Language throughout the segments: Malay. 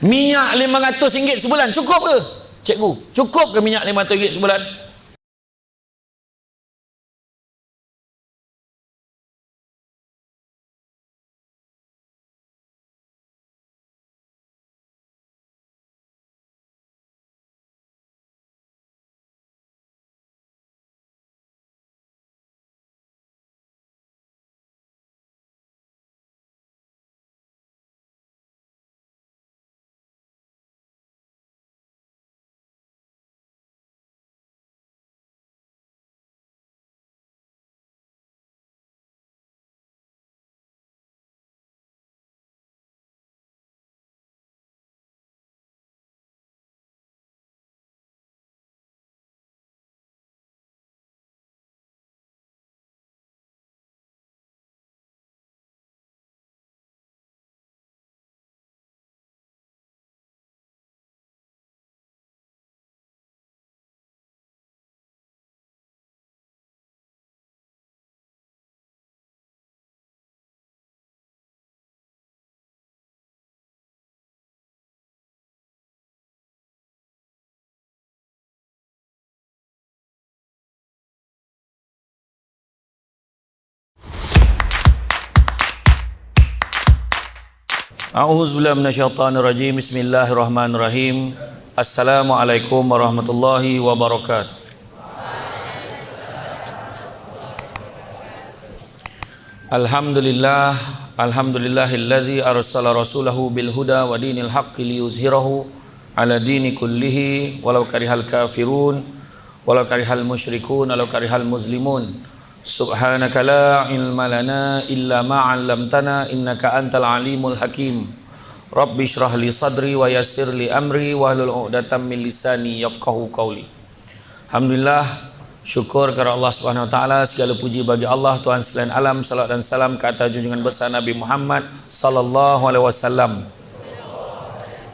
Minyak RM500 sebulan cukup ke? Cikgu, cukup ke minyak RM500 sebulan? A'udzubillahi minasyaitonirrajim. Bismillahirrahmanirrahim. Assalamualaikum warahmatullahi wabarakatuh. Alhamdulillah, alhamdulillahillazi arsala rasulahu bil huda wa dinil haqqi liyuzhirahu ala dini kullihi walau karihal kafirun walau karihal musyrikun walau karihal muslimun. Subhanaka la ilma lana illa ma 'allamtana innaka antal alimul hakim. Rabbi shrah li sadri wa yassir li amri wahlul 'uqdatam min lisani yafqahu qawli. Alhamdulillah, syukur kepada Allah Subhanahu wa taala, segala puji bagi Allah Tuhan sekalian alam, salat dan salam ke atas junjungan besar Nabi Muhammad sallallahu alaihi wasallam.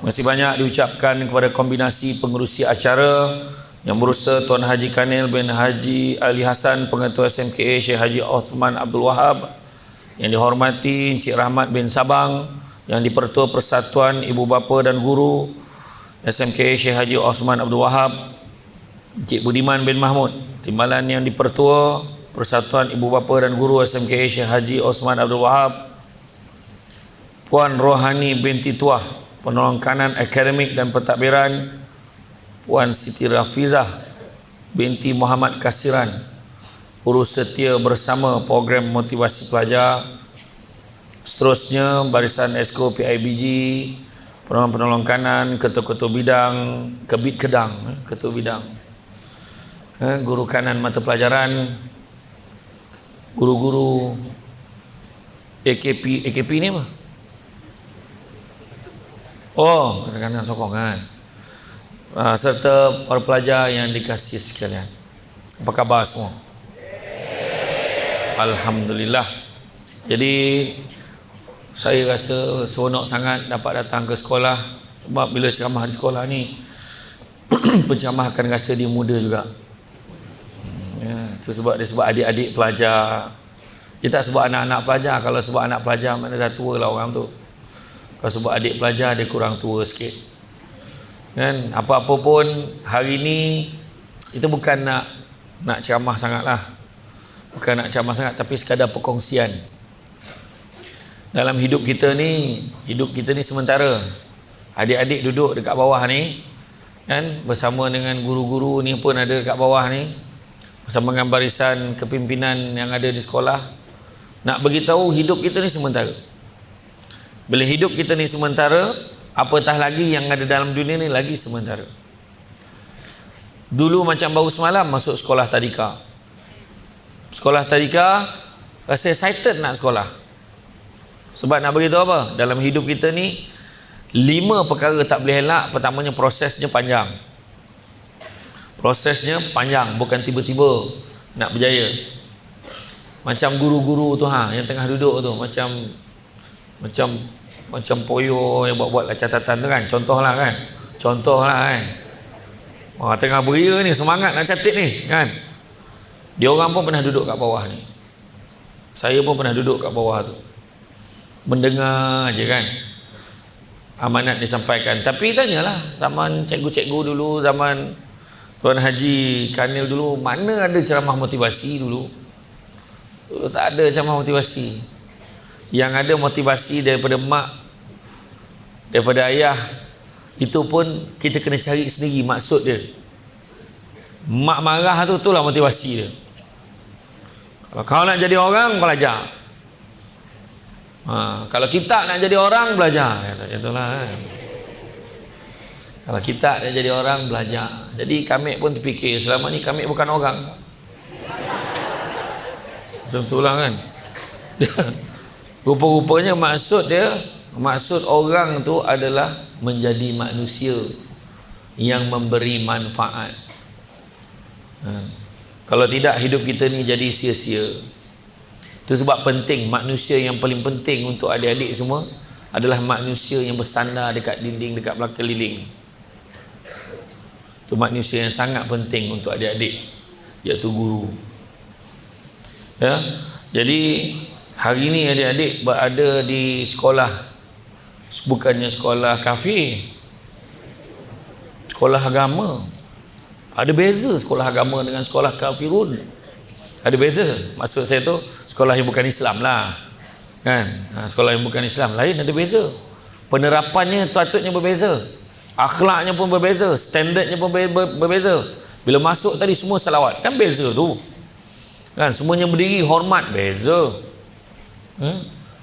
Masih banyak diucapkan kepada kombinasi pengerusi acara yang berusaha Tuan Haji Kanil bin Haji Ali Hasan, Pengetua SMKA Syekh Haji Osman Abdul Wahab, yang dihormati Encik Rahmat bin Sabang, yang dipertua Persatuan Ibu Bapa dan Guru SMKA Syekh Haji Osman Abdul Wahab, Encik Budiman bin Mahmud, timbalan yang dipertua Persatuan Ibu Bapa dan Guru SMKA Syekh Haji Osman Abdul Wahab, Puan Rohani binti Tuah, penolong kanan akademik dan pentadbiran, Puan Siti Rafizah binti Muhammad Kasiran, urus setia bersama program motivasi pelajar. Seterusnya barisan Esko PIBG, penolong kanan, ketua-ketua bidang, kebit kedang, ketua bidang, guru kanan mata pelajaran, guru-guru AKP ni apa? Oh, kanan sokong kan. Serta para pelajar yang dikasihi sekalian, apa khabar semua? Alhamdulillah. Jadi saya rasa seronok sangat dapat datang ke sekolah, sebab bila ceramah di sekolah ni penceramah akan rasa dia muda juga. Itu sebab dia sebab adik-adik pelajar. Dia tak sebab anak-anak pelajar. Kalau sebab anak pelajar mana dah tua lah orang tu. Kalau sebab adik pelajar dia kurang tua sikit. Kan, apa-apa pun hari ni itu bukan nak ceramah sangat lah, bukan nak ceramah sangat, tapi sekadar perkongsian. Dalam hidup kita ni sementara. Adik-adik duduk dekat bawah ni kan, bersama dengan guru-guru ni pun ada dekat bawah ni, bersama dengan barisan kepimpinan yang ada di sekolah. Nak beritahu hidup kita ni sementara. Bila hidup kita ni sementara, apatah lagi yang ada dalam dunia ni lagi sementara. Dulu macam baru semalam masuk sekolah tadika. Sekolah tadika rasa excited nak sekolah. Sebab nak beritahu apa? Dalam hidup kita ni 5 perkara tak boleh elak. Pertamanya, prosesnya panjang. Prosesnya panjang, bukan tiba-tiba nak berjaya. Macam guru-guru tu yang tengah duduk tu, macam poyo yang buat lah catatan tu kan, contoh lah kan. Tengah beria ni, semangat nak catat ni kan. Dia orang pun pernah duduk kat bawah ni, saya pun pernah duduk kat bawah tu, mendengar je kan. amanat disampaikan. Tapi tanyalah zaman cikgu-cikgu dulu, zaman Tuan Haji Kanil dulu, mana ada ceramah motivasi dulu? Dulu tak ada ceramah motivasi. Yang ada motivasi daripada mak, daripada ayah, itu pun kita kena cari sendiri maksud dia. Mak marah tu, itulah motivasi dia. Kalau kau nak jadi orang, belajar. Kalau kita nak jadi orang, belajar. Kata itulah kan. Kalau kita nak jadi orang, belajar. Jadi kami pun terfikir, selama ni kami bukan orang. Betul-betul kan. Rupa-rupanya maksud orang tu adalah menjadi manusia yang memberi manfaat. Kalau tidak, hidup kita ni jadi sia-sia. Itu sebab penting, manusia yang paling penting untuk adik-adik semua adalah manusia yang bersandar dekat dinding, dekat belakang liling. Itu manusia yang sangat penting untuk adik-adik, iaitu guru. Ya, jadi hari ini adik-adik berada di sekolah, bukannya sekolah kafe, sekolah agama. Ada beza sekolah agama dengan sekolah kafirun. Ada beza. Maksud saya tu sekolah yang bukan Islam lah, kan? Sekolah yang bukan Islam lain, ada beza. Penerapannya patutnya berbeza, akhlaknya pun berbeza, standardnya pun berbeza. Bila masuk tadi semua salawat, kan beza tu, kan? Semuanya berdiri hormat, beza.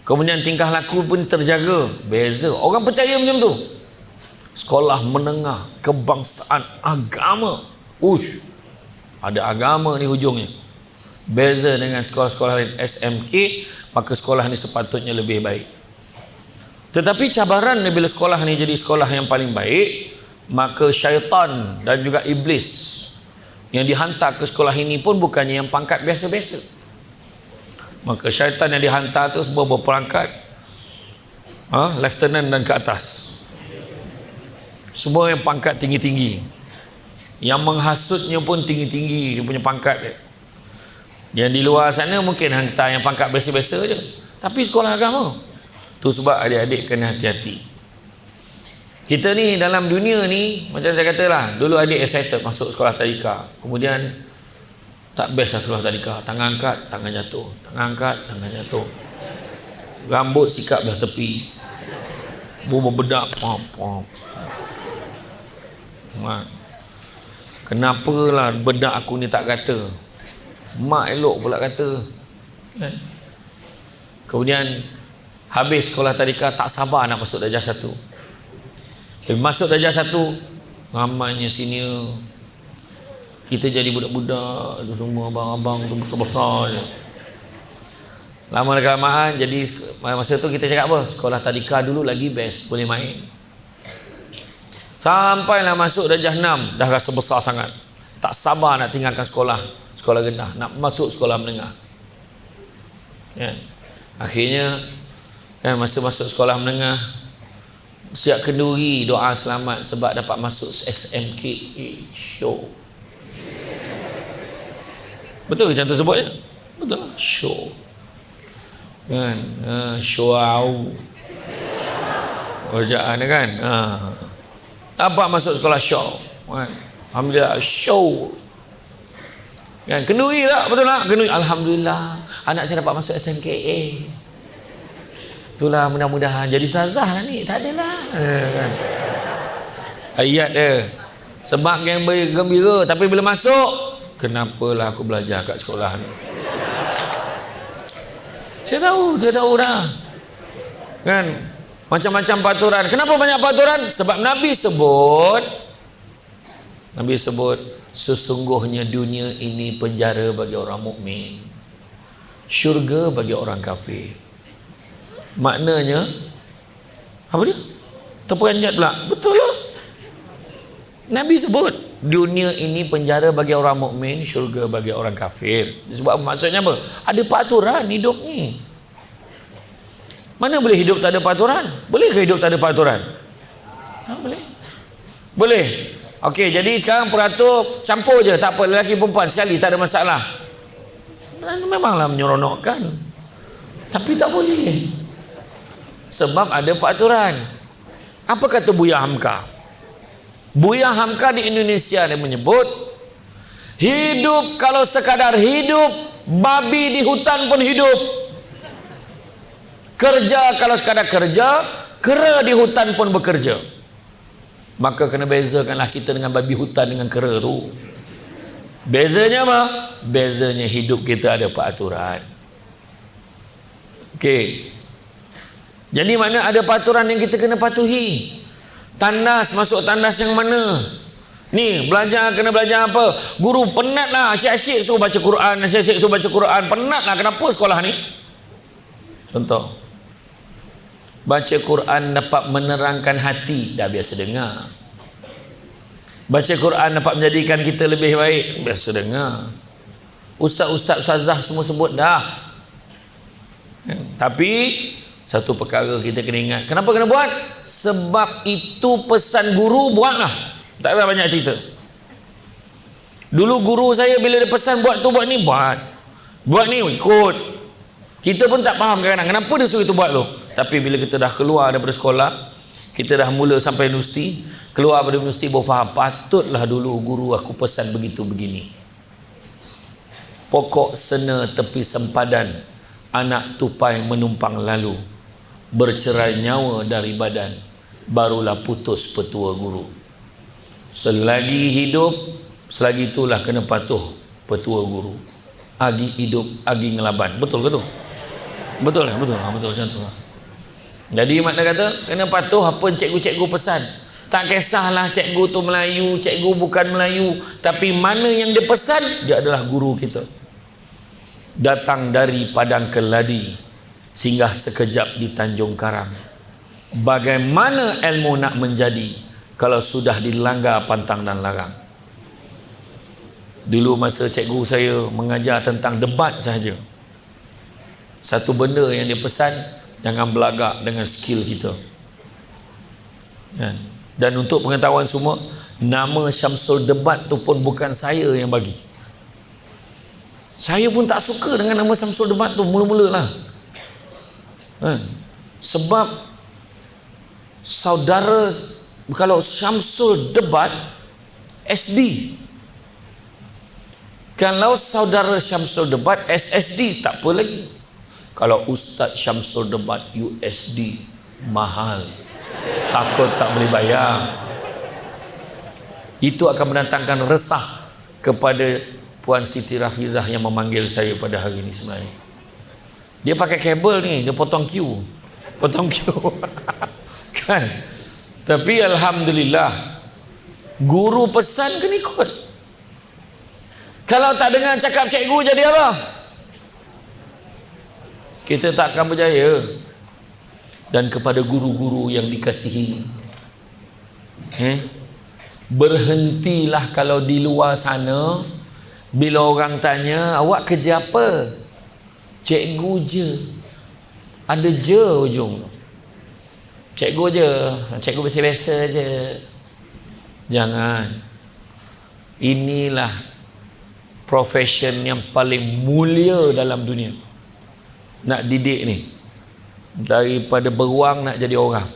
Kemudian tingkah laku pun terjaga, beza. Orang percaya macam tu. Sekolah menengah kebangsaan agama, ada agama ni hujungnya. Beza dengan sekolah-sekolah lain SMK, maka sekolah ni sepatutnya lebih baik. Tetapi cabaran bila sekolah ni jadi sekolah yang paling baik, maka syaitan dan juga iblis yang dihantar ke sekolah ini pun bukannya yang pangkat biasa-biasa. Maka syaitan yang dihantar tu semua berpangkat lieutenant dan ke atas, semua yang pangkat tinggi-tinggi. Yang menghasutnya pun tinggi-tinggi, dia punya pangkat dia. Yang di luar sana mungkin hantar yang pangkat biasa-biasa je, tapi sekolah agama. Tu sebab adik-adik kena hati-hati. Kita ni dalam dunia ni, macam saya katalah, dulu adik excited masuk sekolah tadika, kemudian tak best lah sekolah tadika. Tangan angkat, tangan jatuh, tangan angkat, tangan jatuh, rambut sikap belah tepi, bubur bedak, kenapalah bedak aku ni tak kata, mak elok pula kata. Kemudian habis sekolah tadika, tak sabar nak masuk darjah 1. Masuk darjah 1, ramainya senior, kita jadi budak-budak itu semua, abang-abang tu besar-besar je. Lama-kelamaan jadi, masa tu kita cakap apa, sekolah tadika dulu lagi best, boleh main. Sampailah masuk darjah 6, dah rasa besar sangat, tak sabar nak tinggalkan sekolah rendah, nak masuk sekolah menengah. Akhirnya kan, masa masuk sekolah menengah, siap kenduri doa selamat sebab dapat masuk SMK. Show. Betul ke contoh sebutnya? Betul lah, show kan. Show rojaan kan. Dapat masuk sekolah show kan. Alhamdulillah, show kan. Kenduri tak? Betul tak? Kenduri. Alhamdulillah, anak saya dapat masuk SMKA. Itulah, mudah-mudahan jadi sazah lah ni. Tak adalah kan. Ayat dia, sebab yang bergembira, tapi bila masuk, kenapalah aku belajar kat sekolah ni. Saya tahu dah kan. Macam-macam peraturan. Kenapa banyak peraturan? Sebab Nabi sebut sesungguhnya dunia ini penjara bagi orang mukmin, syurga bagi orang kafir. Maknanya apa dia? Terperanjat pula. Betul lah. Nabi sebut dunia ini penjara bagi orang mukmin, syurga bagi orang kafir. Sebab maksudnya apa? Ada peraturan hidup ni. Mana boleh hidup tak ada peraturan? Boleh ke hidup tak ada peraturan? Boleh. Boleh. Okey, jadi sekarang peratur campur je, tak apa, lelaki perempuan sekali, tak ada masalah. Memanglah menyeronokkan, tapi tak boleh. Sebab ada peraturan. Apa kata Buya Hamka? Buya Hamka di Indonesia dia menyebut, hidup kalau sekadar hidup, babi di hutan pun hidup. Kerja kalau sekadar kerja, kera di hutan pun bekerja. Maka kena bezakanlah kita dengan babi hutan dengan kera tu. Bezanya apa? Bezanya hidup kita ada peraturan. Okey. Jadi mana ada peraturan yang kita kena patuhi. Tandas, masuk tandas yang mana? Ni, belajar kena belajar apa? Guru penatlah, asyik-asyik suruh baca Quran, asyik-asyik suruh baca Quran. Penatlah, kenapa sekolah ni? Contoh. Baca Quran dapat menerangkan hati, dah biasa dengar. Baca Quran dapat menjadikan kita lebih baik, biasa dengar. Ustaz-ustaz, ustazah semua sebut dah. Tapi satu perkara kita kena ingat, kenapa kena buat? Sebab itu pesan guru, buatlah. Tak ada banyak cerita. Dulu guru saya bila dia pesan buat tu, buat ni, buat. Buat ni, ikut. Kita pun tak faham kadang-kadang kenapa dia suruh itu buat tu. Tapi bila kita dah keluar daripada sekolah, kita dah mula sampai universiti, keluar daripada universiti baru faham, patutlah dulu guru aku pesan begitu begini. Pokok sena tepi sempadan, anak tupai menumpang lalu, bercerai nyawa dari badan, barulah putus petua guru. Selagi hidup, selagi itulah kena patuh petua guru. Agi hidup, agi ngelaban. Betul ke tu? Betul lah, betul macam tu lah. Jadi makna kata kena patuh apa cikgu-cikgu pesan. Tak kisahlah cikgu tu Melayu, cikgu bukan Melayu, tapi mana yang dia pesan, dia adalah guru kita. Datang dari padang keladi, singgah sekejap di Tanjung Karang. Bagaimana ilmu nak menjadi kalau sudah dilanggar pantang dan larang? Dulu masa cikgu saya mengajar tentang debat sahaja, satu benda yang dia pesan, jangan belagak dengan skill kita. Dan untuk pengetahuan semua, nama Syamsul Debat tu pun bukan saya yang bagi. Saya pun tak suka dengan nama Syamsul Debat tu mula-mula lah. Sebab saudara, kalau Syamsul Debat SD, kalau saudara Syamsul Debat SSD, tak apa lagi. Kalau Ustaz Syamsul Debat USD, mahal, takut tak boleh bayar. Itu akan mendatangkan resah kepada Puan Siti Rafizah yang memanggil saya pada hari ini sebenarnya. Dia pakai kabel ni, dia potong queue kan. Tapi alhamdulillah, guru pesan kena ikut. Kalau tak dengar cakap cikgu, jadi apa? Kita tak akan berjaya. Dan kepada guru-guru yang dikasihi, berhentilah kalau di luar sana, bila orang tanya, awak kerja apa? Cikgu je. Ada je ujung. Cikgu je. Cikgu biasa-biasa je. Jangan. Inilah profession yang paling mulia dalam dunia. Nak didik ni, daripada beruang nak jadi orang.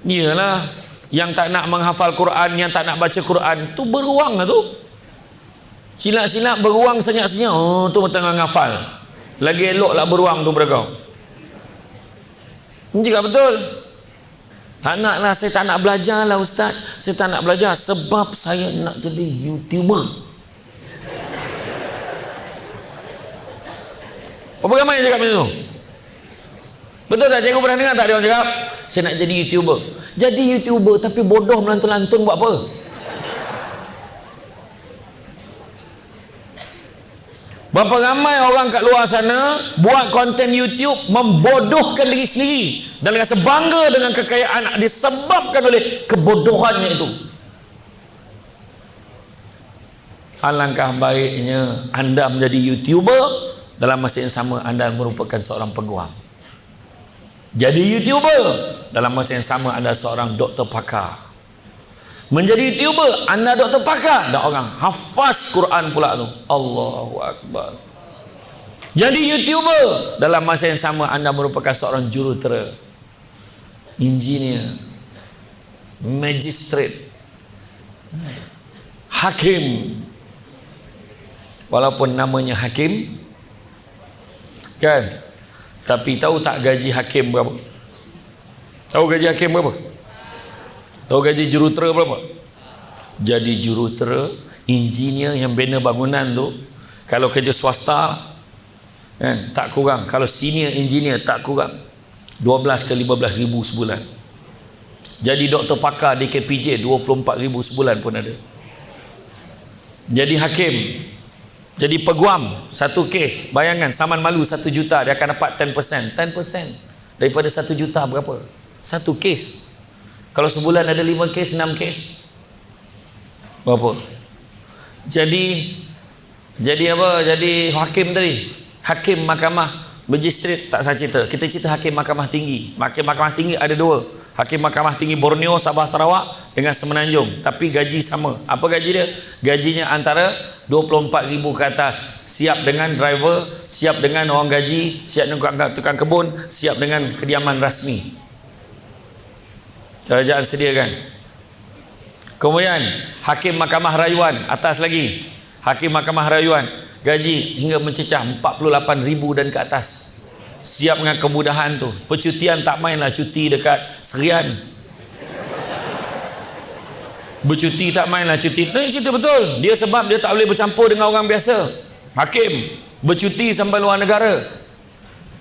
Iyalah, yang tak nak menghafal Quran, yang tak nak baca Quran, tu beruang lah tu. Silap-silap beruang senyap-senyap, oh tu tengah menghafal. Lagi elok lah beruang tu pada kau. Ini juga betul. Tak nak lah, saya tak nak belajar lah Ustaz. Saya tak nak belajar sebab saya nak jadi YouTuber. Apa ramai yang cakap macam tu? Betul tak? Cikgu pernah dengar tak dia orang cakap, saya nak jadi YouTuber. Jadi YouTuber tapi bodoh melantun-lantun buat apa? Berapa ramai orang kat luar sana buat konten YouTube membodohkan diri sendiri dan rasa bangga dengan kekayaan disebabkan oleh kebodohannya itu. Alangkah baiknya anda menjadi YouTuber, dalam masa yang sama anda merupakan seorang peguam. Jadi YouTuber, dalam masa yang sama anda seorang doktor pakar. Menjadi YouTuber, anda doktor pakar dan orang hafaz Quran pula tu. Allahu Akbar. Jadi YouTuber, dalam masa yang sama anda merupakan seorang jurutera, engineer, magistrate, hakim. Walaupun namanya hakim, kan? Tapi tahu tak gaji hakim berapa? Tahu gaji hakim berapa? Tahu gaji jurutera berapa? Jadi jurutera, engineer yang bina bangunan tu, kalau kerja swasta, kan, tak kurang. Kalau senior engineer tak kurang 12 ke 15 ribu sebulan. Jadi doktor pakar di KPJ 24 ribu sebulan pun ada. Jadi hakim, jadi peguam satu kes, bayangkan saman malu 1 juta, dia akan dapat 10%. 10% daripada 1 juta berapa? Satu kes. Kalau sebulan ada 5 kes, 6 kes, berapa? Jadi apa? Jadi hakim tadi, hakim mahkamah magistrate tak saya cerita. Kita cerita hakim mahkamah tinggi. Hakim mahkamah tinggi ada 2. Hakim mahkamah tinggi Borneo, Sabah, Sarawak dengan Semenanjung, tapi gaji sama. Apa gaji dia? Gajinya antara 24,000 ke atas. Siap dengan driver, siap dengan orang gaji, siap dengan tukang kebun, siap dengan kediaman rasmi. Kerajaan sediakan. Kemudian hakim mahkamah rayuan, atas lagi. Hakim mahkamah rayuan gaji hingga mencecah 48,000 dan ke atas. Siap dengan kemudahan tu. Percutian tak main lah, cuti dekat Serian. Bercuti tak main lah, cuti. Ini cerita betul. Dia sebab dia tak boleh bercampur dengan orang biasa. Hakim bercuti sampai luar negara,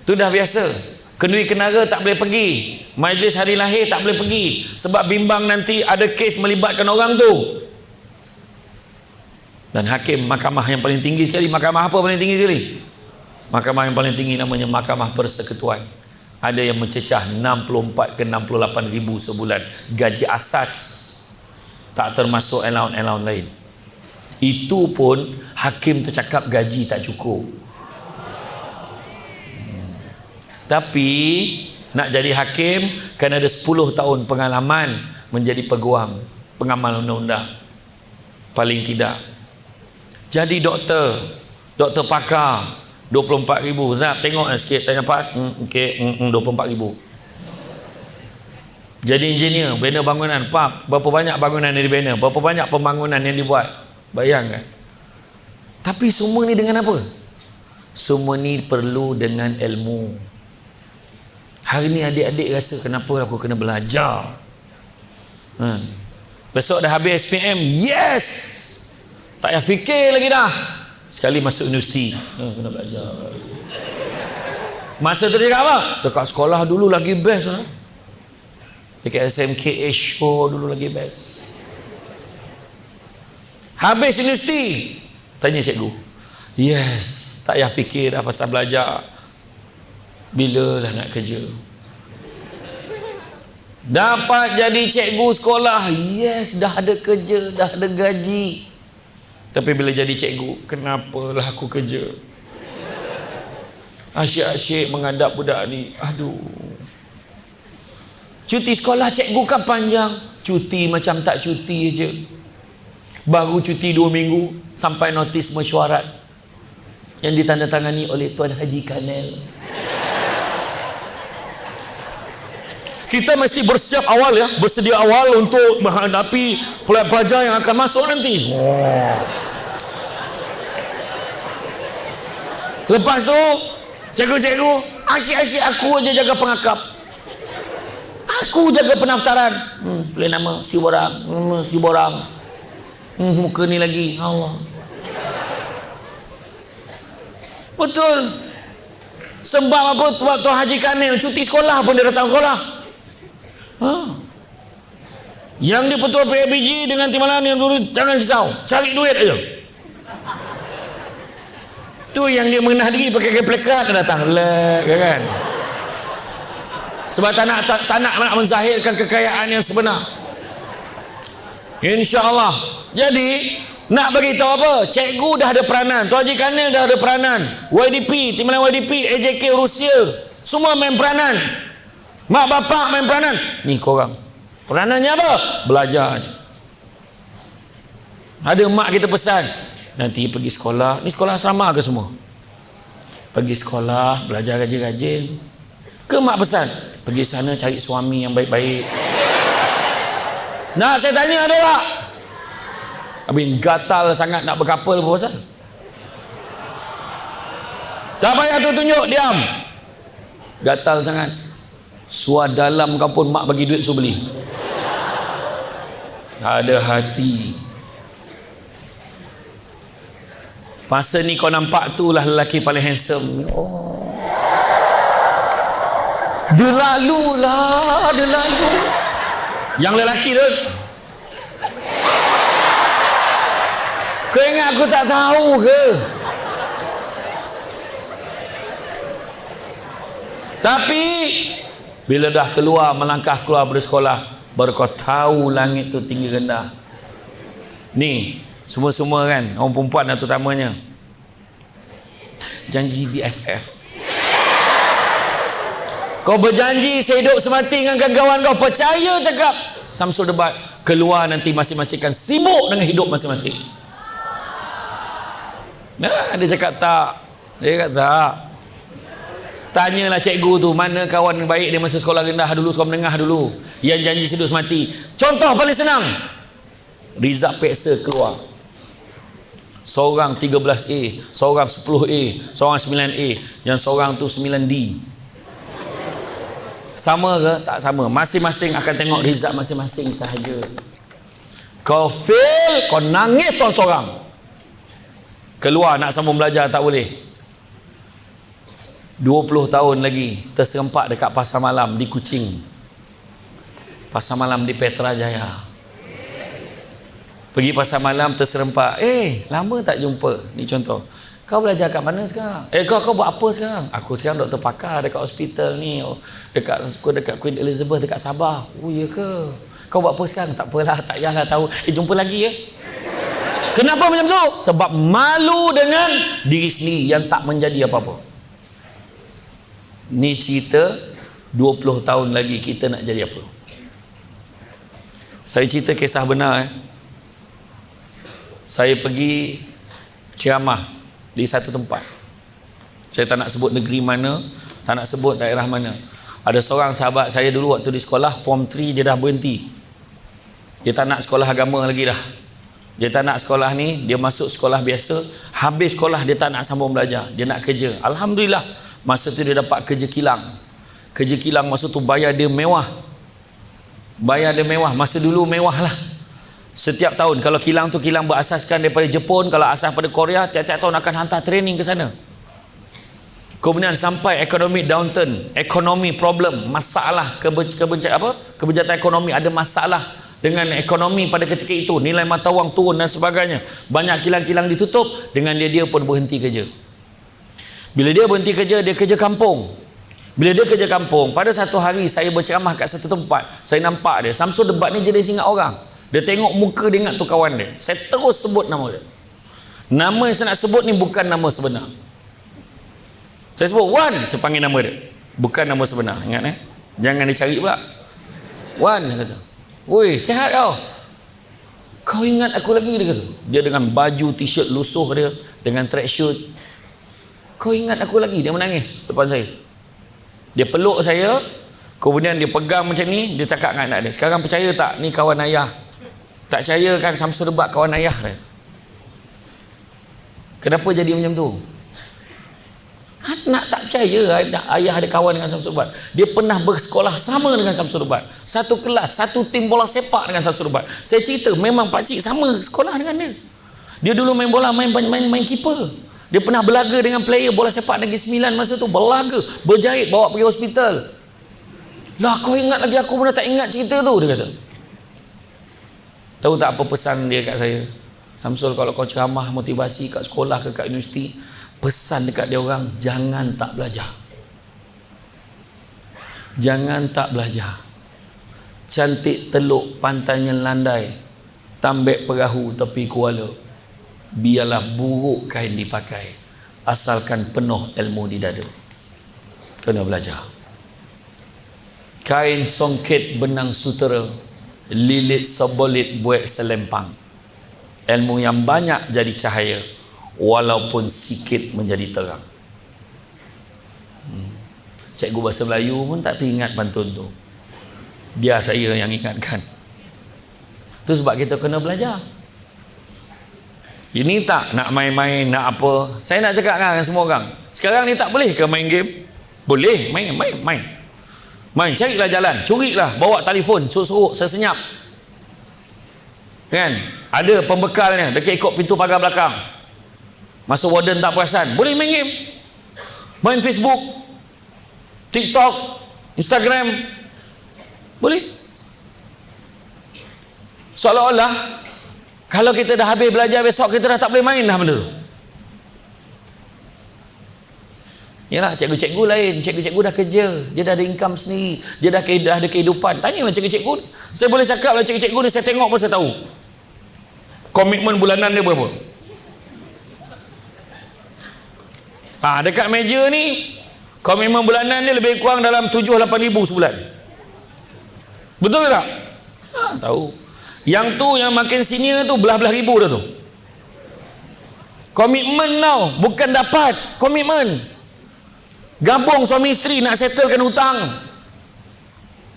tu dah biasa. Kenduri kenara tak boleh pergi, majlis hari lahir tak boleh pergi, sebab bimbang nanti ada kes melibatkan orang tu. Dan hakim mahkamah yang paling tinggi sekali, mahkamah apa paling tinggi sekali? Mahkamah yang paling tinggi namanya Mahkamah Persekutuan. Ada yang mencecah 64 ke 68 ribu sebulan. Gaji asas, tak termasuk allowance lain. Itu pun hakim tercakap gaji tak cukup. Tapi nak jadi hakim kan ada 10 tahun pengalaman menjadi peguam, pengamal undang-undang paling tidak. Jadi doktor pakar 24,000. Zat tengok sikit, tanya pas. Okey, 24,000. Jadi engineer, bina bangunan. Pak, berapa banyak bangunan yang dibina? Berapa banyak pembangunan yang dibuat? Bayangkan. Tapi semua ni dengan apa? Semua ni perlu dengan ilmu. Hari ni adik-adik rasa kenapa aku kena belajar? Besok dah habis SPM, yes! Tak payah fikir lagi dah. Sekali masuk universiti, kena belajar. Masa tu dia cakap apa? Dekat sekolah dulu lagi best lah. Dekat SMKH dulu lagi best. Habis universiti, tanya cikgu, yes, tak payah fikir dah pasal belajar. Bila lah nak kerja? Dapat jadi cikgu sekolah, yes, dah ada kerja, dah ada gaji. Tapi bila jadi cikgu, kenapalah aku kerja? Asyik-asyik menghadap budak ni. Aduh. Cuti sekolah cikgu kan panjang. Cuti macam tak cuti je. Baru cuti 2 minggu sampai notis mesyuarat yang ditandatangani oleh Tuan Haji Kanel. Kita mesti bersiap awal ya, bersedia awal untuk menghadapi pelajar yang akan masuk nanti. Lepas tu cikgu-cikgu asyik-asyik aku aja jaga pengakap, aku jaga pendaftaran. Boleh nama si borang, muka ni lagi Allah. Betul. Sebab apa? Tuan Haji Kanil cuti sekolah pun dia datang sekolah. Yang dia petua PABG dengan timbalan yang dulu, jangan risau, cari duit aja. Tu yang dia mengenah diri pakai plakat dia datang kan. Sebab tak nak menzahirkan kekayaan yang sebenar. InsyaAllah. Jadi nak bagi tahu apa? Cikgu dah ada peranan, Tuan Haji Kanil dah ada peranan, YDP, timbalan YDP, AJK Rusia, semua main peranan. Mak bapak main peranan. Ni korang, peranannya apa? Belajar je. Ada mak kita pesan, nanti pergi sekolah. Ni sekolah asrama ke semua? Pergi sekolah, belajar rajin-rajin. Ke mak pesan, pergi sana cari suami yang baik-baik. Nak saya tanya ada tak? Habis gatal sangat nak berkapal apa pasal? Tak payah tu tunjuk, diam. Gatal sangat. Suar dalam kau pun mak bagi duit suruh beli. Ada hati. Masa ni kau nampak tu lah lelaki paling handsome. Oh. Dia lalu lah, dia lalu. Yang lelaki tu. Kau ingat aku tak tahu ke? Tapi bila dah keluar, melangkah keluar dari sekolah, baru kau tahu langit tu tinggi rendah. Ni semua-semua kan, orang perempuan lah terutamanya, janji BFF. Kau berjanji sehidup semati dengan kawan kau, percaya cakap Samsul debat, keluar nanti masing-masing kan sibuk dengan hidup masing-masing. Nah, dia cakap tak. Dia cakap tak. Tanyalah cikgu tu, mana kawan baik dia masa sekolah rendah dulu, sekolah menengah dulu, yang janji sehidup semati. Contoh paling senang, result peksa keluar, seorang 13A, seorang 10A, seorang 9A, yang seorang tu 9D. Sama ke? Tak sama. Masing-masing akan tengok result masing-masing sahaja. Kau fail, kau nangis seorang-seorang. Keluar nak sambung belajar tak boleh. 20 tahun lagi terserempak dekat pasar malam di Kuching, pasar malam di Petra Jaya. Pergi pasar malam terserempak, lama tak jumpa. Ni contoh, kau belajar kat mana sekarang? Kau buat apa sekarang? Aku sekarang doktor pakar dekat hospital ni, dekat Queen Elizabeth dekat Sabah. Oh ya ke? Kau buat apa sekarang? Tak apalah, tak payahlah tahu. Jumpa lagi ya. Kenapa macam tu? Sebab malu dengan diri sendiri yang tak menjadi apa-apa. Ni cerita 20 tahun lagi kita nak jadi apa. Saya cerita kisah benar. Saya pergi ceramah di satu tempat. Saya tak nak sebut negeri mana, tak nak sebut daerah mana. Ada seorang sahabat saya dulu waktu di sekolah form 3 dia dah berhenti. Dia tak nak sekolah agama lagi dah. Dia tak nak sekolah ni, dia masuk sekolah biasa. Habis sekolah dia tak nak sambung belajar, dia nak kerja. Alhamdulillah, masa tu dia dapat kerja kilang. Kerja kilang masa tu bayar dia mewah. Bayar dia mewah, masa dulu mewah lah. Setiap tahun, kalau kilang tu kilang berasaskan daripada Jepun, kalau asas pada Korea, tiap-tiap tahun akan hantar training ke sana. Kemudian sampai ekonomi downturn, ekonomi problem, masalah kebijakan ekonomi, ada masalah dengan ekonomi pada ketika itu, nilai mata wang turun dan sebagainya. Banyak kilang-kilang ditutup, dengan dia pun berhenti kerja. Bila dia berhenti kerja, dia kerja kampung. Bila dia kerja kampung, pada satu hari saya berceramah kat satu tempat, saya nampak dia, Samsul debat ni jadi ingat orang. Dia tengok muka, dia ingat tu kawan dia. Saya terus sebut nama dia. Nama yang saya nak sebut ni bukan nama sebenar. Saya sebut Wan, saya panggil nama dia, bukan nama sebenar. Ingat jangan dicari pula. Wan, dia kata, woi, sihat kau? Kau ingat aku lagi, dia kata. Dia dengan baju t-shirt lusuh dia, dengan track suit. Kau ingat aku lagi? Dia menangis depan saya. Dia peluk saya, kemudian dia pegang macam ni, dia cakap dengan anak dia, sekarang percaya tak ni kawan ayah? Tak percaya kan Samsul debat kawan ayah dia? Kenapa jadi macam tu? Anak tak percaya ayah ada kawan dengan Samsul debat. Dia pernah bersekolah sama dengan Samsul debat, satu kelas, satu tim bola sepak dengan Samsul debat. Saya cerita, memang pakcik sama sekolah dengan dia. Dia dulu main bola, main keeper. Dia pernah berlaga dengan player bola sepak Negeri Sembilan masa tu, berlaga, berjahit, bawa pergi hospital. Lah kau ingat lagi, aku pun tak ingat cerita tu, dia kata. Tahu tak apa pesan dia kat saya? Samsul, kalau kau ceramah motivasi kat sekolah ke kat universiti, pesan dekat dia orang, jangan tak belajar. Jangan tak belajar. Cantik teluk pantainya landai, tambek perahu tepi kuala. Biarlah buruk kain dipakai, asalkan penuh ilmu di dada. Kena belajar. Kain songket benang sutera, lilit sebolit buat selempang. Ilmu yang banyak jadi cahaya, walaupun sikit menjadi terang. Cikgu bahasa Melayu pun tak teringat pantun tu. Dia saya yang ingatkan. Tu sebab kita kena belajar. Ini tak nak main-main, nak apa. Saya nak cakap dengan semua orang, sekarang ni tak boleh ke main game? Boleh, main, carilah jalan, curilah, bawa telefon, suruh-suruh, sesenyap. Kan? Ada pembekalnya, dekat ikut pintu pagar belakang. Masa warden tak perasan, boleh main game. Main Facebook, TikTok, Instagram. Boleh. Seolah-olah kalau kita dah habis belajar besok, kita dah tak boleh main dah benda tu. Yalah, cikgu-cikgu lain. Cikgu-cikgu dah kerja, dia dah ada income sendiri, dia dah ada kehidupan. Tanyalah cikgu-cikgu. Saya boleh cakap lah cikgu-cikgu ni, saya tengok pun saya tahu komitmen bulanan dia berapa. Dekat meja ni komitmen bulanan dia lebih kurang dalam 7-8 ribu sebulan. Betul ke tak? Tahu. Yang tu yang makin senior tu belah-belah ribu dah tu. Komitmen tau, bukan dapat, komitmen. Gabung suami isteri nak settlekan hutang.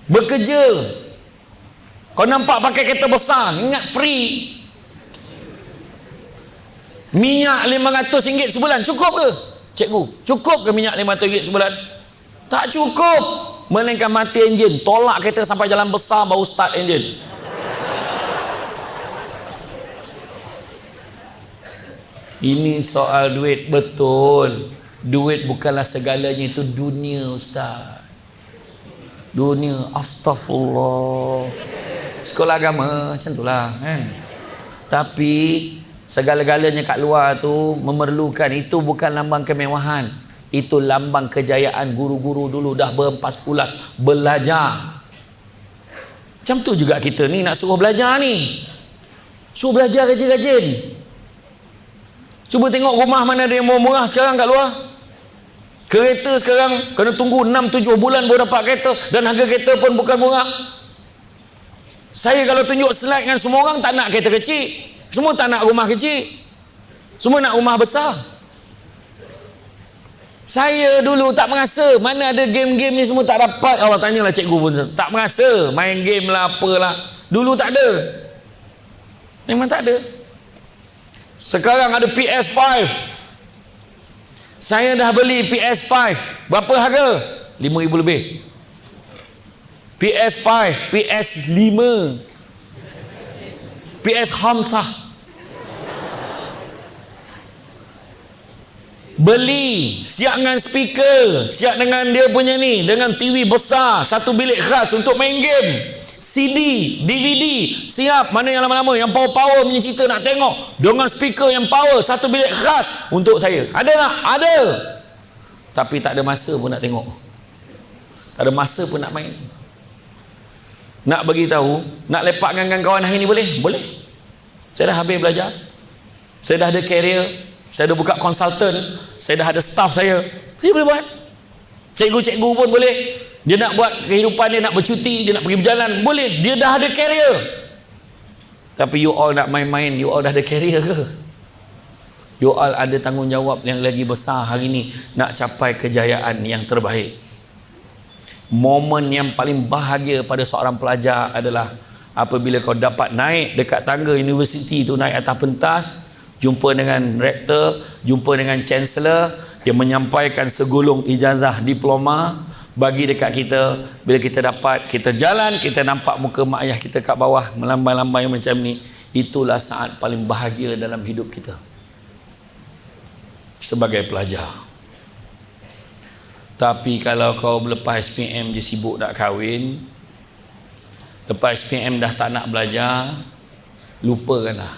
Bekerja. Kau nampak pakai kereta besar, ingat free. Minyak RM500 sebulan, cukup ke? Cikgu, cukup ke minyak RM500 sebulan? Tak cukup. Melainkan mati enjin, tolak kereta sampai jalan besar baru start enjin. Ini soal duit, betul. Duit bukanlah segalanya, itu dunia, Ustaz. Dunia, astagfirullah. Sekolah agama macam itulah kan. Tapi segala-galanya kat luar tu memerlukan, itu bukan lambang kemewahan. Itu lambang kejayaan guru-guru dulu dah berempas pulas belajar. Macam tu juga kita ni nak suruh belajar ni. Suruh belajar rajin-rajin. Cuba tengok rumah mana ada yang murah-murah sekarang kat luar. Kereta sekarang kena tunggu 6-7 bulan baru dapat kereta, dan harga kereta pun bukan murah. Saya kalau tunjuk slide dengan semua orang, tak nak kereta kecil, semua tak nak rumah kecil, semua nak rumah besar. Saya dulu tak merasa, mana ada game-game ni semua tak dapat. Allah tanyalah cikgu pun tak merasa main game lah apalah. Dulu tak ada, memang tak ada. Sekarang ada PS5. Saya dah beli PS5. Berapa harga? 5,000 lebih. PS5, PS5, PS Hamsah. Beli, siap dengan speaker, siap dengan dia punya ni, dengan TV besar, satu bilik khas untuk main game. CD, DVD, siap. Mana yang lama-lama, yang power-power punya cerita nak tengok, dengan speaker yang power, satu bilik khas untuk saya. Ada tak? Ada. Tapi tak ada masa pun nak tengok, tak ada masa pun nak main. Nak bagi tahu, nak lepak dengan kawan hari ni boleh? Boleh. Saya dah habis belajar, saya dah ada career, saya dah buka konsultan, saya dah ada staff saya boleh buat. Cikgu-cikgu pun boleh. Dia nak buat kehidupan dia, nak bercuti, dia nak pergi berjalan, boleh. Dia dah ada career. Tapi you all nak main-main, you all dah ada career ke? You all ada tanggungjawab yang lagi besar hari ni, nak capai kejayaan yang terbaik. Momen yang paling bahagia pada seorang pelajar adalah apabila kau dapat naik dekat tangga universiti tu, naik atas pentas, jumpa dengan rektor, jumpa dengan chancellor, dia menyampaikan segulung ijazah diploma bagi dekat kita. Bila kita dapat, kita jalan, kita nampak muka mak ayah kita kat bawah melambai-lambai macam ni, itulah saat paling bahagia dalam hidup kita sebagai pelajar. Tapi kalau kau lepas SPM je sibuk nak kahwin, lepas SPM dah tak nak belajar, lupakanlah.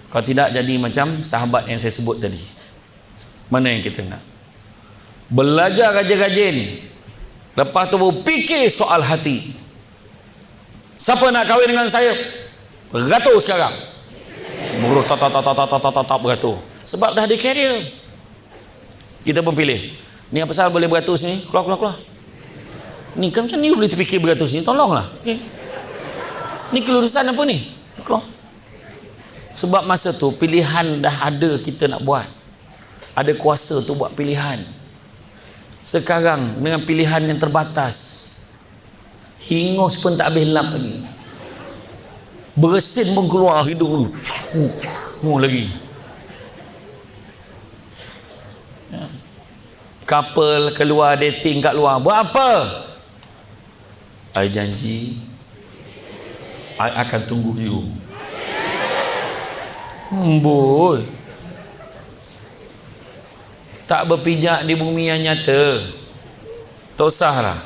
Kau tidak jadi macam sahabat yang saya sebut tadi. Mana yang kita nak? Belajar rajin-rajin, lepas tu baru fikir soal hati. Siapa nak kahwin dengan saya? Beratur sekarang. Beratur. Sebab dah ada career. Kita pun pilih. Ni apa pasal boleh beratur sini? Keluar. Ni kan macam ni boleh terfikir beratur sini. Tolonglah. Okay. Ni kelulusan apa ni? Keluar. Sebab masa tu pilihan dah ada, kita nak buat. Ada kuasa tu buat pilihan. Sekarang dengan pilihan yang terbatas, hingus pun tak habis lap lagi, bersin pun keluar hidung lagi. Couple keluar dating kat luar, buat apa? I janji I akan tunggu you. Boy, tak berpijak di bumi yang nyata, tak usahlah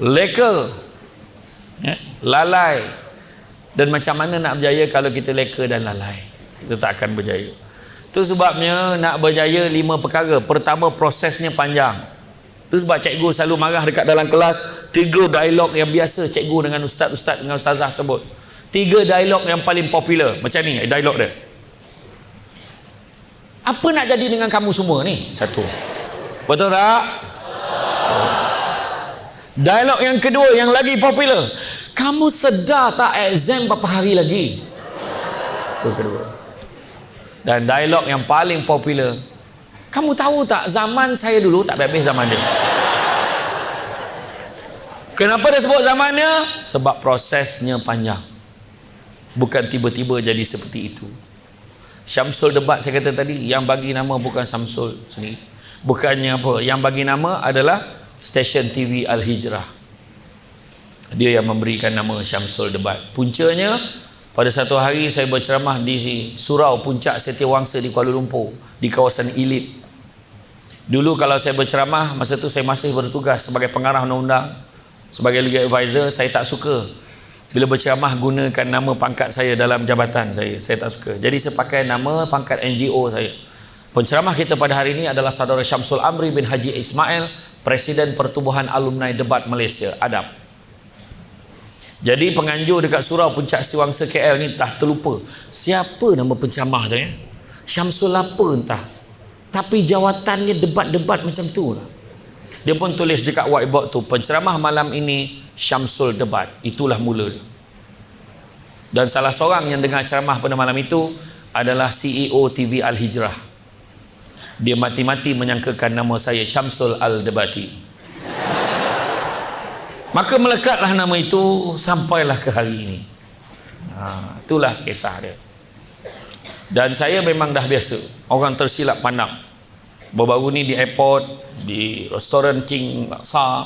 leka, lalai. Dan macam mana nak berjaya kalau kita leka dan lalai? Kita tak akan berjaya. Itu sebabnya nak berjaya 5 perkara. Pertama, prosesnya panjang. Itu sebab cikgu selalu marah dekat dalam kelas, 3 dialog yang biasa cikgu dengan ustaz-ustaz, dengan ustazah sebut. 3 dialog yang paling popular. Macam ni dialog dia. Apa nak jadi dengan kamu semua ni? 1. Betul tak? Dialog yang kedua yang lagi popular, kamu sedar tak exam berapa hari lagi? Itu kedua. Dan dialog yang paling popular, kamu tahu tak zaman saya dulu tak habis zaman dia. Kenapa dia sebut zamannya? Sebab prosesnya panjang, bukan tiba-tiba jadi seperti itu. Syamsul Debat saya kata tadi, yang bagi nama bukan Syamsul sendiri, bukannya apa, yang bagi nama adalah stesen TV Al-Hijrah. Dia yang memberikan nama Syamsul Debat. Puncanya, pada satu hari saya berceramah di Surau Puncak Setiawangsa di Kuala Lumpur, di kawasan Ilit. Dulu kalau saya berceramah, masa tu saya masih bertugas sebagai pengarah undang-undang, sebagai legal advisor. Saya tak suka bila berceramah gunakan nama pangkat saya dalam jabatan saya tak suka. Jadi saya pakai nama pangkat NGO saya. Penceramah kita pada hari ini adalah Saudara Syamsul Amri bin Haji Ismail, Presiden Pertubuhan Alumni Debat Malaysia, ADAP. Jadi penganjur dekat Surau Puncak Setiawangsa KL ni tak terlupa siapa nama penceramah tu ya. Syamsul apa entah, tapi jawatannya debat-debat macam tu lah. Dia pun tulis dekat whiteboard tu, penceramah malam ini Syamsul Debat. Itulah mula dia. Dan salah seorang yang dengar ceramah pada malam itu adalah CEO TV Al-Hijrah. Dia mati-mati menyangkakan nama saya Syamsul Al-Debati. Maka melekatlah nama itu sampailah ke hari ini. Itulah kisah dia. Dan saya memang dah biasa orang tersilap pandang. Baru-baru ni di airport, di restoran King Laksa,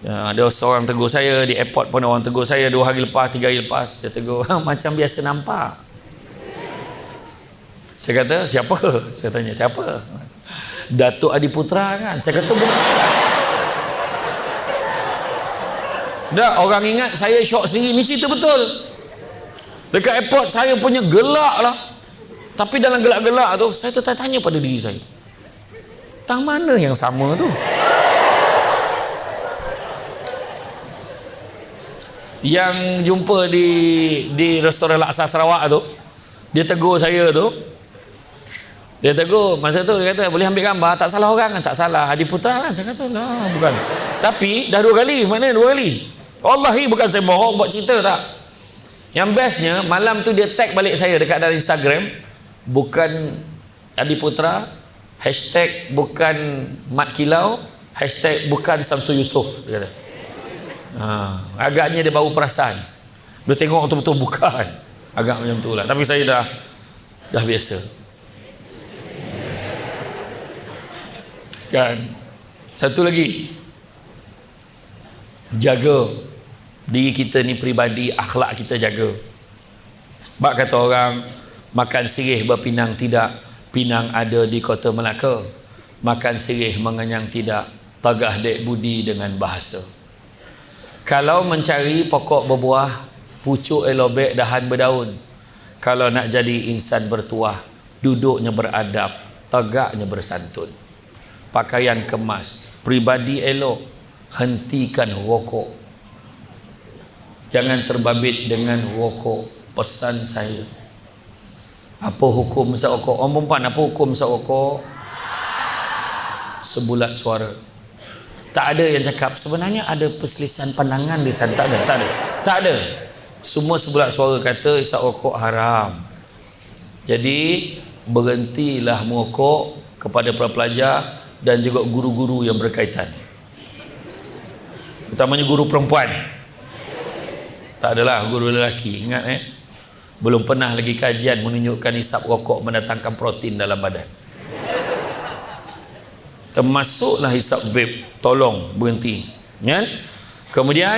ada seorang tegur saya. Di airport pun orang tegur saya 2 hari lepas, 3 hari lepas. Dia tegur, macam biasa nampak. Saya kata, siapa? Saya tanya, siapa? Datuk Adiputra kan? Saya kata, bukan. Dah, orang ingat saya syok sendiri. Ni cerita betul. Dekat airport saya punya gelak lah. Tapi dalam gelak-gelak tu, saya tertanya pada diri saya, tang mana yang sama tu? Yang jumpa di restoran Laksa Sarawak tu, dia tegur saya tu. Dia tegur, masa tu dia kata, boleh ambil gambar? Tak salah orang kan? Tak salah, Adiputra kan? Saya kata, lah bukan. Tapi dah 2 kali. Mana 2 kali? Wallahi bukan saya bohong buat cerita tak. Yang bestnya, malam tu dia tag balik saya dekat dalam Instagram, bukan Adiputra, hashtag bukan Mat Kilau, hashtag bukan Samsul Yusof, dia kata. Agaknya dia baru perasan. Dia tengok betul-betul bukan. Agak macam tu lah. Tapi saya dah biasa. Kan. Satu lagi, jaga diri kita ni peribadi, akhlak kita jaga. Bak kata orang, makan sirih berpinang tidak, pinang ada di Kota Melaka. Makan sirih mengenyang tidak, tagah dek budi dengan bahasa. Kalau mencari pokok berbuah, pucuk elobek dahan berdaun. Kalau nak jadi insan bertuah, duduknya beradab, tegaknya bersantun. Pakaian kemas, pribadi elok, hentikan rokok. Jangan terbabit dengan rokok. Pesan saya. Apa hukum isap rokok? Orang perempuan, apa hukum isap rokok? Sebulat suara. Tak ada yang cakap sebenarnya ada perselisihan pandangan di sana. Tak ada. Semua sebulat suara kata isap rokok haram. Jadi berhentilah merokok. Kepada para pelajar, dan juga guru-guru yang berkaitan. Utamanya guru perempuan. Tak adalah guru lelaki. Ingat belum pernah lagi kajian menunjukkan hisap rokok mendatangkan protein dalam badan. Termasuklah hisap vape. Tolong berhenti. Kan? Kemudian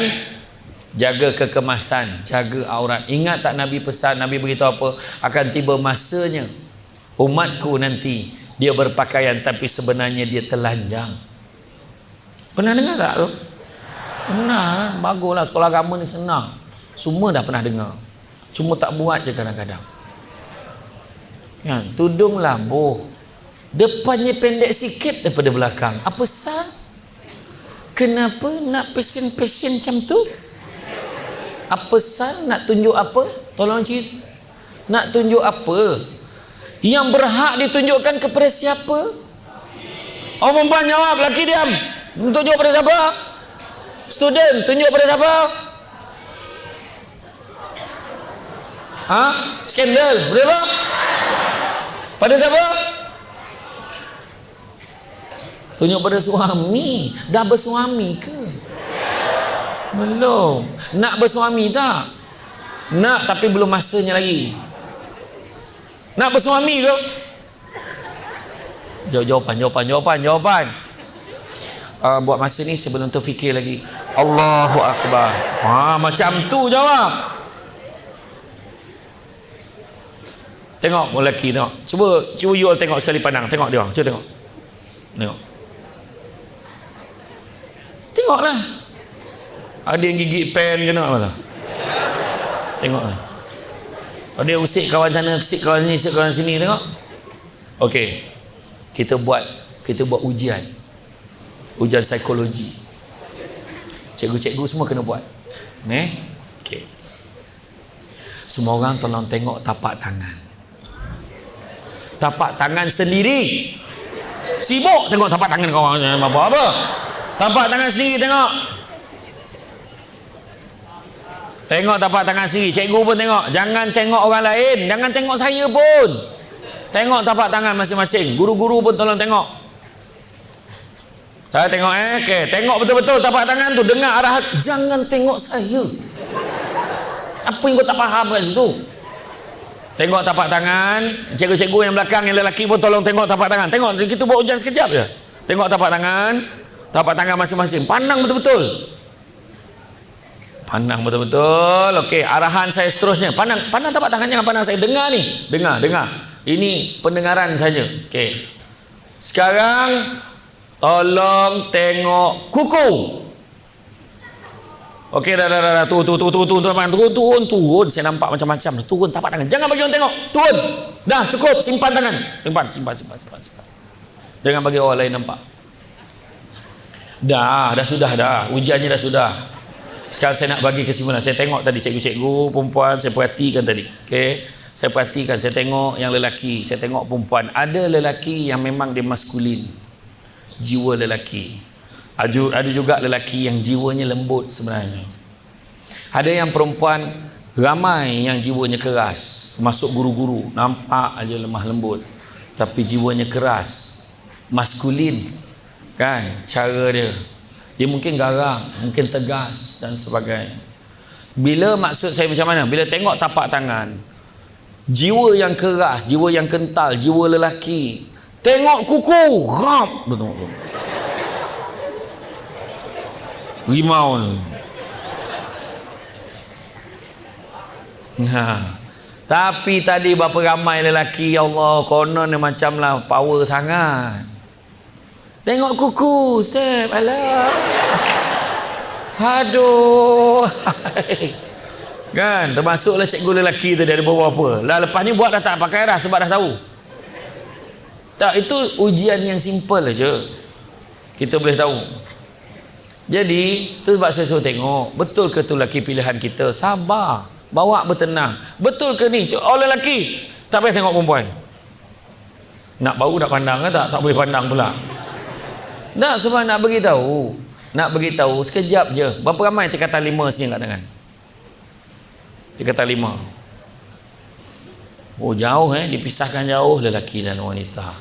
jaga kekemasan, jaga aurat. Ingat tak Nabi pesan, Nabi beritahu apa? Akan tiba masanya umatku nanti dia berpakaian tapi sebenarnya dia telanjang. Pernah dengar tak tu? Pernah. Baguslah sekolah agama ni senang. Semua dah pernah dengar. Cuma tak buat je kadang-kadang. Ya, tudung labuh. Depannya pendek sikit daripada belakang. Apa sal? Kenapa nak pesen-pesen macam tu? Apa sal? Nak tunjuk apa? Tolong cerita. Nak tunjuk apa? Yang berhak ditunjukkan kepada siapa? Oh, perempuan jawab, lelaki diam. Tunjuk pada siapa? Student, tunjuk pada siapa? Skandal, boleh tak? Pada siapa? Tunjuk pada suami. Dah bersuami ke? Belum. Nak bersuami tak? Nak, tapi belum masanya lagi. Nak bersuami ke? Jawapan. Buat masa ni saya belum terfikir lagi. Allahu Akbar. Macam tu jawab. Tengok lelaki, tengok. Cuba you all tengok sekali pandang. Tengok dia. Cuba tengok. Tengoklah. Ada yang gigit pen ke nak apa? Tengoklah. Ada yang usik kawan sana, usik kawan sini, usik kawan sini, tengok. Okey. Kita buat ujian. Ujian psikologi. Cikgu-cikgu semua kena buat. Okey. Semua orang tolong tengok tapak tangan. Tapak tangan sendiri. Sibuk tengok tapak tangan kau apa? Tapak tangan sendiri tengok. Tengok tapak tangan sendiri. Cikgu pun tengok. Jangan tengok orang lain. Jangan tengok saya pun. Tengok tapak tangan masing-masing. Guru-guru pun tolong tengok. Tengok okay. Tengok betul-betul tapak tangan tu. Dengar arahan. Jangan tengok saya. Apa yang kau tak faham kat situ? Tengok tapak tangan. Cikgu-cikgu yang belakang, yang lelaki pun tolong tengok tapak tangan. Tengok, kita buat ujian sekejap je. Tengok tapak tangan. Tapak tangan masing-masing. Pandang betul-betul. Pandang betul-betul. Okey, arahan saya seterusnya. Pandang tapak tangan, jangan pandang saya. Dengar ni. Dengar. Ini pendengaran saja. Okey. Sekarang tolong tengok kuku. Okey, dah. Turun. Saya nampak macam-macam. Turun tapak tangan. Jangan bagi orang tengok. Turun. Dah, cukup. Simpan tangan. Simpan. Jangan bagi orang lain nampak. Dah sudah dah. Ujiannya dah sudah. Sekarang saya nak bagi kesimpulan. Saya tengok tadi cikgu-cikgu perempuan, saya perhatikan tadi. Okey. Saya perhatikan, saya tengok yang lelaki, saya tengok perempuan. Ada lelaki yang memang dia maskulin. Jiwa lelaki. Ada juga lelaki yang jiwanya lembut sebenarnya. Ada yang perempuan ramai yang jiwanya keras, termasuk guru-guru. Nampak aja lemah lembut, tapi jiwanya keras. Maskulin. Kan cara dia. Dia mungkin garang, mungkin tegas dan sebagainya. Bila maksud saya macam mana? Bila tengok tapak tangan, jiwa yang keras, jiwa yang kental, jiwa lelaki. Tengok kuku, rap, betul. Rimau ni. Tapi tadi berapa ramai lelaki, ya Allah, konon dia macamlah power sangat. Tengok kuku, Sep, alah. Aduh. Kan, termasuklah cikgu lelaki tadi ada beberapa. Lah lepas ni buat dah tak pakai dah sebab dah tahu. Tak, itu ujian yang simple aja. Kita boleh tahu. Jadi, tu sebab saya suruh tengok, betul ke tu lelaki pilihan kita? Sabar, bawa bertenang. Betul ke ni? Oh lelaki, tak payah tengok perempuan. Nak baru nak pandang ke tak? Tak boleh pandang pula. Tak, sebab nak beritahu. Nak beritahu sekejap je. Berapa ramai tingkatan 5 sini kat tangan? Tingkatan 5. Oh jauh dipisahkan jauh lelaki dan wanita.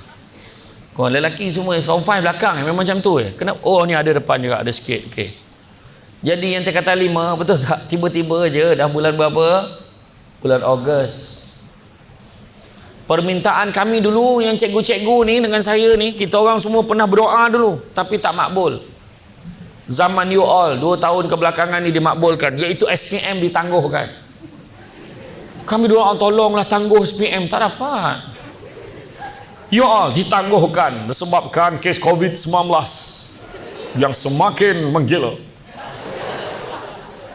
Kau lelaki semua form 5 belakang memang macam tu kenapa? Oh ni ada depan juga, ada sikit. Okey. Jadi yang tingkatan 5, betul tak? Tiba-tiba je dah bulan berapa? Bulan Ogos. Permintaan kami dulu yang cikgu-cikgu ni dengan saya ni, kita orang semua pernah berdoa dulu tapi tak makbul. Zaman you all 2 tahun kebelakangan ni dimakbulkan, iaitu SPM ditangguhkan. Kami doa tolonglah tangguh SPM, tak dapat. You all ditangguhkan disebabkan kes COVID-19 yang semakin menggila.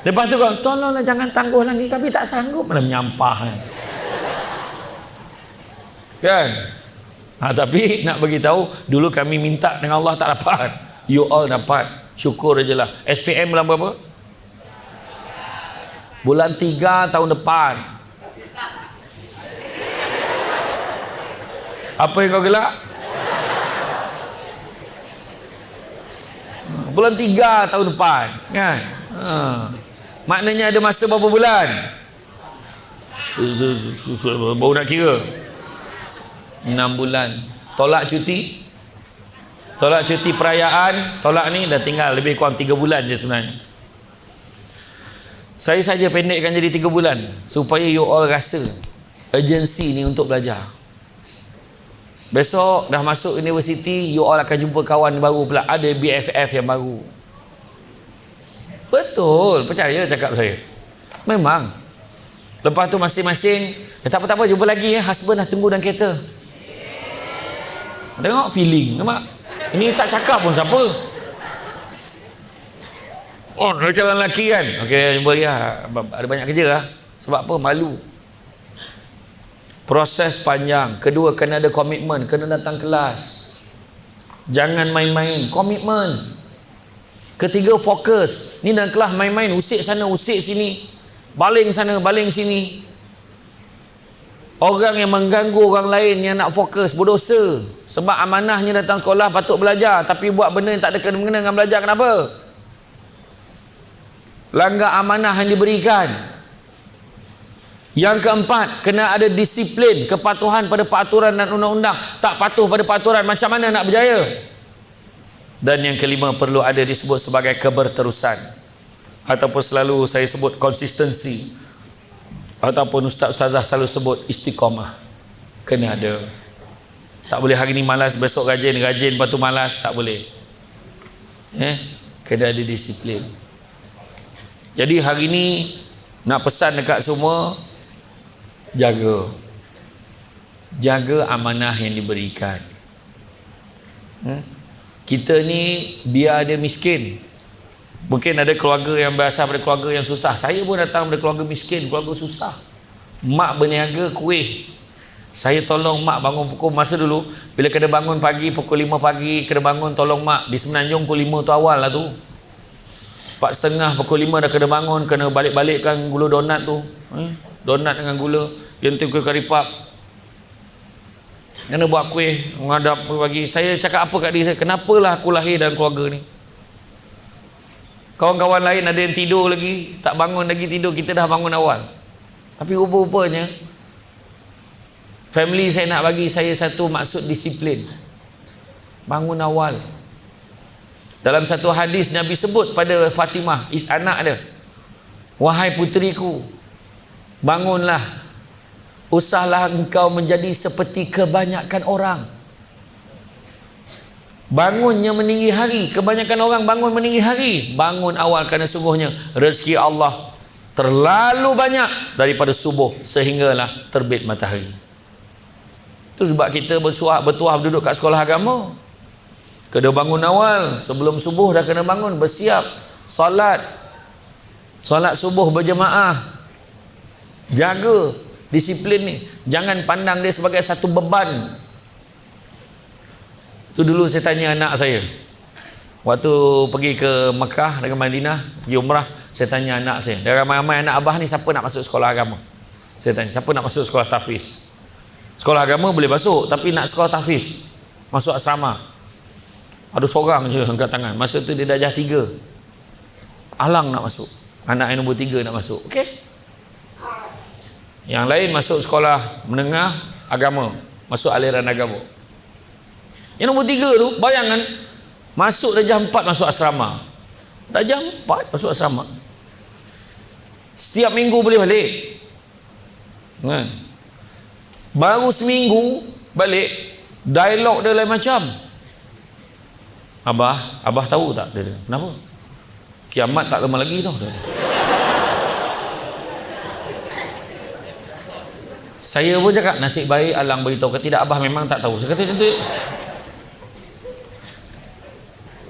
Lepas tu kan, tolonglah jangan tangguh lagi, kami tak sanggup. Mana menyampah kan? Tapi nak bagi tahu, dulu kami minta dengan Allah tak dapat. You all dapat, syukur je lah. SPM bulan berapa? Bulan 3 tahun depan. Apa yang kau gelak? Bulan 3 tahun depan kan? Maknanya ada masa berapa bulan? Baru nak kira 6 bulan. Tolak cuti, tolak cuti perayaan, tolak ni dah tinggal lebih kurang 3 bulan je sebenarnya. Saya saja pendekkan jadi 3 bulan supaya you all rasa urgency ni untuk belajar. Besok dah masuk universiti, you all akan jumpa kawan baru pula, ada BFF yang baru. Betul, percaya cakap saya. Memang. Lepas tu masing-masing, tak apa-apa, jumpa lagi husband dah tunggu dalam kereta. Tengok feeling, nampak? Ini tak cakap pun siapa. Oh, macam lelaki kan? Okey, jumpa lagi lah. Ada banyak kerja lah. Sebab apa? Malu. Proses panjang. Kedua, kena ada komitmen, kena datang kelas. Jangan main-main, komitmen. Ketiga, fokus. Ni dalam kelas main-main, usik sana, usik sini, baling sana, baling sini. Orang yang mengganggu orang lain yang nak fokus berdosa. Sebab amanahnya datang sekolah patut belajar, tapi buat benda yang tak ada kena-mengena dengan belajar. Kenapa? Langgar amanah yang diberikan. Yang keempat, kena ada disiplin, kepatuhan pada peraturan dan undang-undang. Tak patuh pada peraturan, macam mana nak berjaya? Dan yang kelima, perlu ada disebut sebagai keberterusan, ataupun selalu saya sebut konsistensi, ataupun ustaz-ustazah selalu sebut istiqamah. Kena ada. Tak boleh hari ni malas, besok rajin, lepas tu malas, tak boleh. Kena ada disiplin. Jadi hari ni nak pesan dekat semua, jaga amanah yang diberikan. Kita ni biar ada miskin, mungkin ada keluarga yang berasal dari keluarga yang susah. Saya pun datang dari keluarga miskin, keluarga susah. Mak berniaga kuih, saya tolong mak bangun pukul, masa dulu bila kena bangun pagi pukul 5 pagi, kena bangun tolong mak. Di Semenanjung pukul 5 tu awal lah tu, 4.30 pukul 5 dah kena bangun, kena balik-balikkan gula donat tu, donat dengan gula, yang tu kuih karipap, kena buat kuih, menghadap pagi. Saya cakap apa kat diri saya, kenapalah aku lahir dalam keluarga ni? Kawan-kawan lain ada yang tidur lagi, tak bangun lagi tidur, kita dah bangun awal. Tapi rupa-rupanya family saya nak bagi saya satu maksud disiplin, bangun awal. Dalam satu hadis Nabi sebut pada Fatimah, anak dia, wahai puteriku, bangunlah, usahlah engkau menjadi seperti kebanyakan orang. Bangunnya meninggi hari. Kebanyakan orang bangun meninggi hari. Bangun awal, kerana sungguhnya rezeki Allah terlalu banyak daripada subuh sehinggalah terbit matahari. Itu sebab kita bertuah duduk kat sekolah agama. Kena bangun awal, sebelum subuh dah kena bangun, bersiap solat subuh berjemaah. Jaga disiplin ni, jangan pandang dia sebagai satu beban. Tu dulu saya tanya anak saya waktu pergi ke Mekah dengan Madinah, pergi umrah. Saya tanya anak saya, dari ramai-ramai anak abah ni, siapa nak masuk sekolah agama? Saya tanya, siapa nak masuk sekolah tahfiz? Sekolah agama boleh masuk, tapi nak sekolah tahfiz, masuk asrama, ada seorang je angkat tangan. Masa tu dia darjah 3, alang nak masuk, anak yang nombor 3 nak masuk. Okey, yang lain masuk sekolah menengah agama, masuk aliran agama. Yang nombor 3 tu, bayangkan masuk dah jam 4 masuk asrama. Dah jam 4 masuk asrama. Setiap minggu boleh balik. Kan? Baru seminggu balik, dialog dia lain macam. Abah tahu tak? Dia, kenapa? Kiamat tak lama lagi tau. Saya pun cakap, nasib baik Alang beritahu. Kata tidak, Abah memang tak tahu. Saya kata macam tu.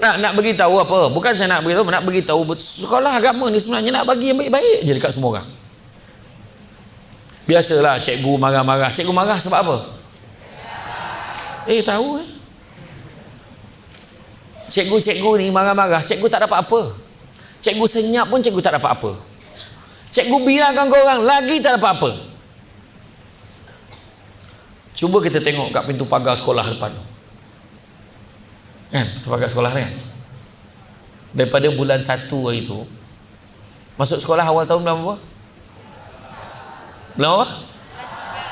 Nak beritahu apa? Bukan saya nak beritahu, nak beritahu sekolah agama ni sebenarnya nak bagi yang baik-baik je dekat semua orang. Biasalah cikgu marah-marah. Cikgu marah sebab apa? Tahu Cikgu-cikgu ni marah-marah, cikgu tak dapat apa. Cikgu senyap pun cikgu tak dapat apa. Cikgu biarkan korang lagi tak dapat apa. Cuba kita tengok kat pintu pagar sekolah depan. Kan? Pintu pagar sekolah kan? Daripada bulan 1 hari tu, masuk sekolah awal tahun bulan apa? Bulan apa?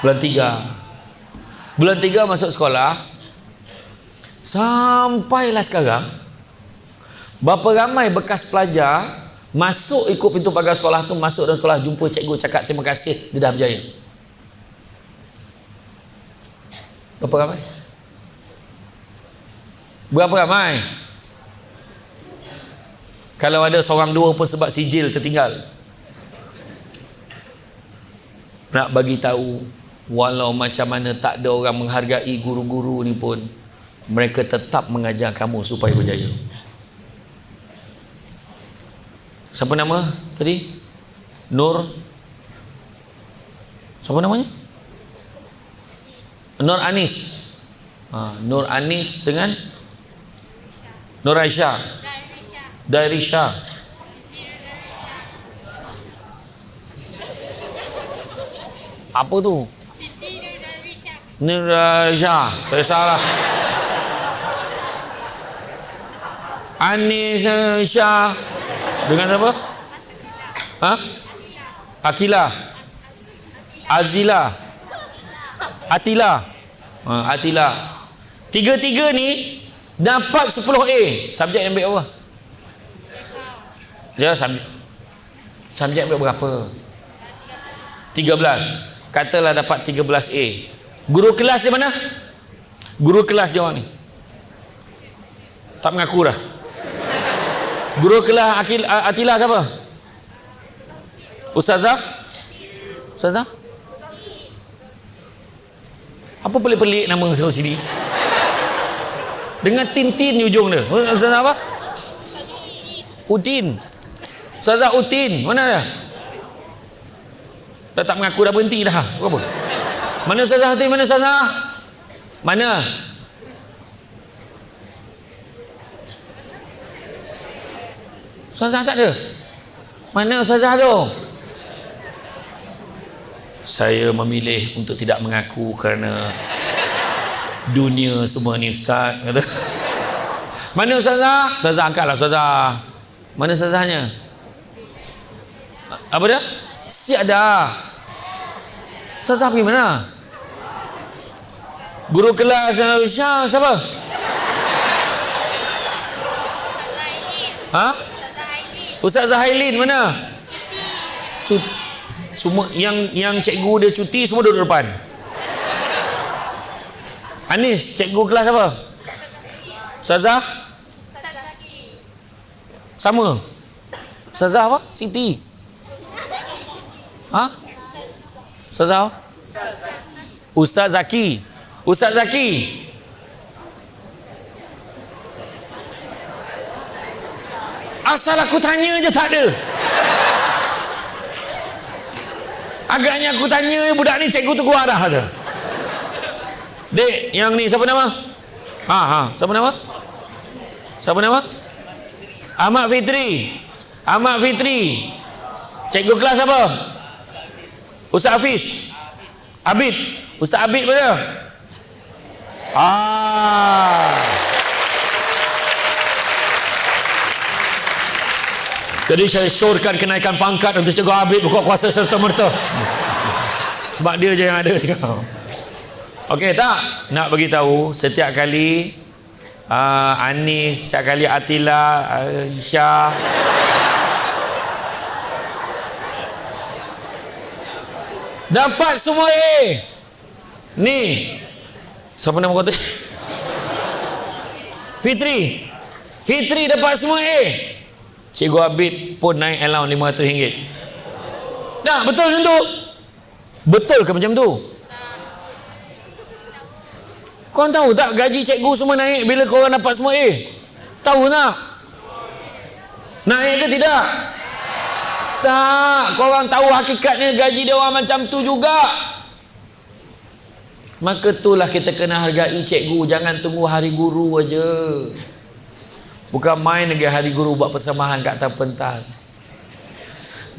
Bulan 3. Bulan 3 masuk sekolah. Sampailah sekarang, berapa ramai bekas pelajar masuk ikut pintu pagar sekolah tu, masuk dalam sekolah, jumpa cikgu, cakap terima kasih, dia dah berjaya. Berapa ramai? Berapa ramai? Kalau ada seorang dua pun sebab sijil tertinggal. Nak bagi tahu, walau macam mana tak ada orang menghargai guru-guru ni pun, mereka tetap mengajar kamu supaya berjaya. Siapa nama tadi? Nur. Siapa namanya? Nur Anis. Nur Anis dengan Nur Aisyah. Dairisha. Apa tu? Nur Aisyah. Tak salah. Anis Aisyah dengan siapa? Akila. Azila. Atila. Atila. Tiga-tiga ni dapat 10A. Subjek yang ambil apa? Dia subjek ambil berapa? 13. Katalah dapat 13A. Guru kelas di mana? Guru kelas dia orang ni tak mengaku dah. Guru kelas Atila siapa? Ustazah? Ustazah? Apa pelik-pelik nama seorang sini? Dengan Tintin di ujung dia. Ustazah apa? Utin. Ustazah Utin. Mana dia? Dah tak mengaku, dah berhenti dah. Apa? Mana Ustazah Utin? Mana Ustazah? Mana? Ustazah tak ada? Mana Ustazah tu? Saya memilih untuk tidak mengaku kerana dunia semua ni Ustaz. Kata. Mana Ustazah? Ustazah angkatlah Ustazah. Mana Ustazahnya? Apa dia? Siap dah. Ustazah pergi mana? Guru kelas Syah siapa? Ustazah Hailin mana? Semua yang cikgu dia cuti semua duduk depan. Anis, cikgu kelas apa? Ustazah? Sama. Ustazah apa? Siti. Ustazah? Ustaz Zaki. Ustaz Zaki. Asal aku tanya je tak ada. Agaknya aku tanya budak ni, cikgu tu keluar dah ada. Dek, yang ni siapa nama? Siapa nama? Siapa nama? Ahmad Fitri. Ahmad Fitri. Cikgu kelas apa? Ustaz Hafiz. Abid. Ustaz Abid mana? Jadi saya syorkan kenaikan pangkat untuk Cikgu Abid buka kuasa serta-merta. Sebab dia je yang ada. Okey tak? Nak bagi tahu setiap kali Anis, sekali Atila, Syah. Dapat semua A. Ni. Siapa nama kau tu? Fitri. Fitri dapat semua A. Cikgu Abid pun naik allowance RM500. Dah, betul macam tu? Betul ke macam tu? Korang tahu tak gaji cikgu semua naik bila korang dapat semua A? Tahu tak? Naik ke tidak? Tak. Korang tahu hakikatnya gaji dia orang macam tu juga. Maka itulah kita kena hargai cikgu. Jangan tunggu hari guru aja. Bukan main lagi hari guru buat persembahan kat atas pentas.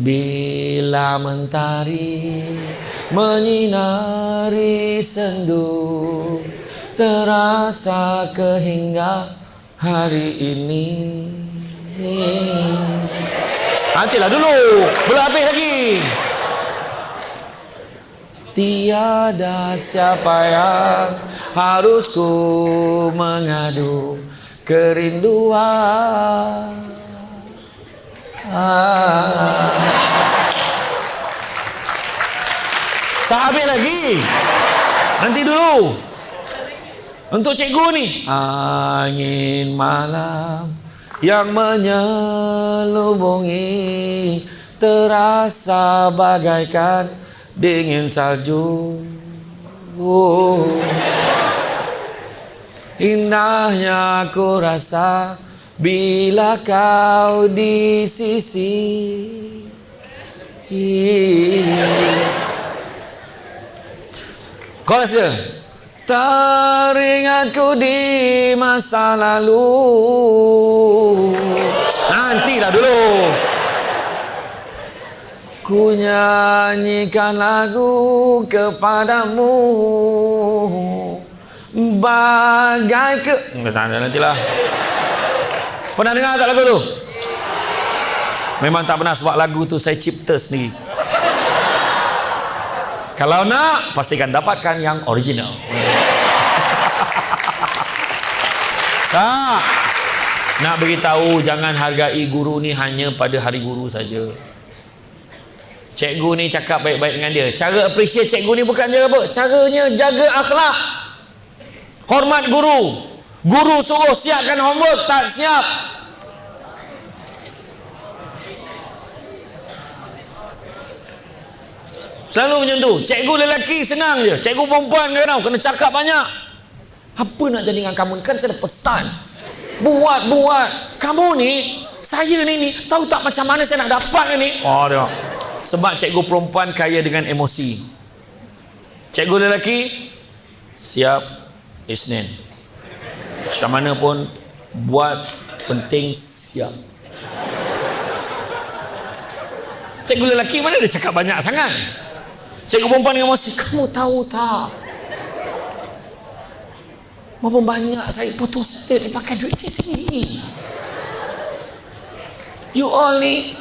Bila mentari menyinari sendu, terasa kehingga hari ini. Nantilah dulu, belum habis lagi. Tiada siapa yang harus ku mengadu kerinduan. Tak habis lagi. Nanti dulu. Untuk cikgu ni. Angin malam yang menyelubungi, terasa bagaikan dingin salju. Indahnya aku rasa bila kau di sisi. Kau rasa? Teringatku di masa lalu. Nantilah dulu. Ku nyanyikan lagu kepadamu bagai ke... Nantilah. Pernah dengar tak lagu tu? Memang tak pernah, sebab lagu tu saya cipta sendiri. Kalau nak, pastikan dapatkan yang original. Tak. Nak beritahu, jangan hargai guru ni hanya pada hari guru saja. Cikgu ni cakap baik-baik dengan dia. Cara appreciate cikgu ni bukan dia apa? Caranya jaga akhlak. Hormat guru. Guru suruh siapkan homework, tak siap. Selalu macam tu. Cikgu lelaki senang je. Cikgu perempuan kadang kena cakap banyak. Apa nak jadi dengan kamu? Kan saya ada pesan. Buat. Kamu ni, saya ni tahu tak macam mana saya nak dapat ni? Oh, tengok. Sebab cikgu perempuan kaya dengan emosi. Cikgu lelaki siap Isnin. Macam mana pun buat, penting siap. Cikgu lelaki mana dia cakap banyak sangat? Cikgu perempuan dengan emosi. Kamu tahu tak berapa banyak saya putus state pakai duit saya sendiri? You all ni.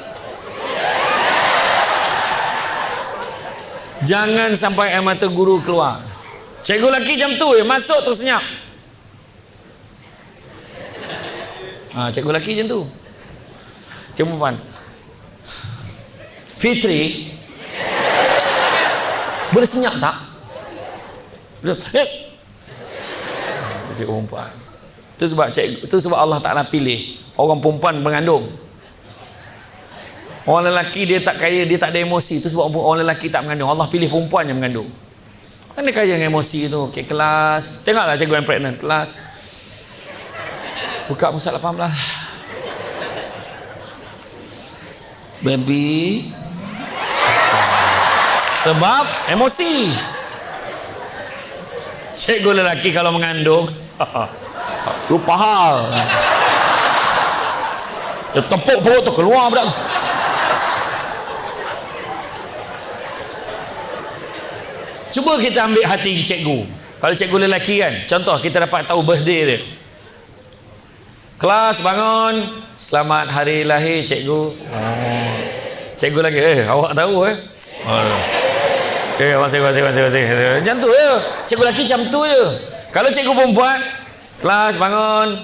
Jangan sampai air mata guru keluar. Cikgu lelaki jam tu masuk terus senyap. Cikgu lelaki jam tu. Cikgu perempuan Fitri, boleh senyap tak? Boleh. Itu cikgu perempuan. Itu sebab Allah Ta'ala pilih orang perempuan mengandung. Orang lelaki dia tak kaya, dia tak ada emosi. Itu sebab orang lelaki tak mengandung. Allah pilih perempuan yang mengandung. Kan dia kaya dengan emosi tu. Okay, kelas. Tengoklah cikgu yang pregnant. Kelas. Buka muka 18. Baby. Sebab emosi. Cikgu lelaki kalau mengandung lupa hal. Dia tepuk perut tu keluar budak. Cuba kita ambil hati cikgu. Kalau cikgu lelaki kan, contoh kita dapat tahu birthday dia. Kelas bangun, selamat hari lahir cikgu. Cikgu lagi, awak tahu masih. Macam tu je. Cikgu lelaki macam tu je. Kalau cikgu perempuan, Kelas bangun.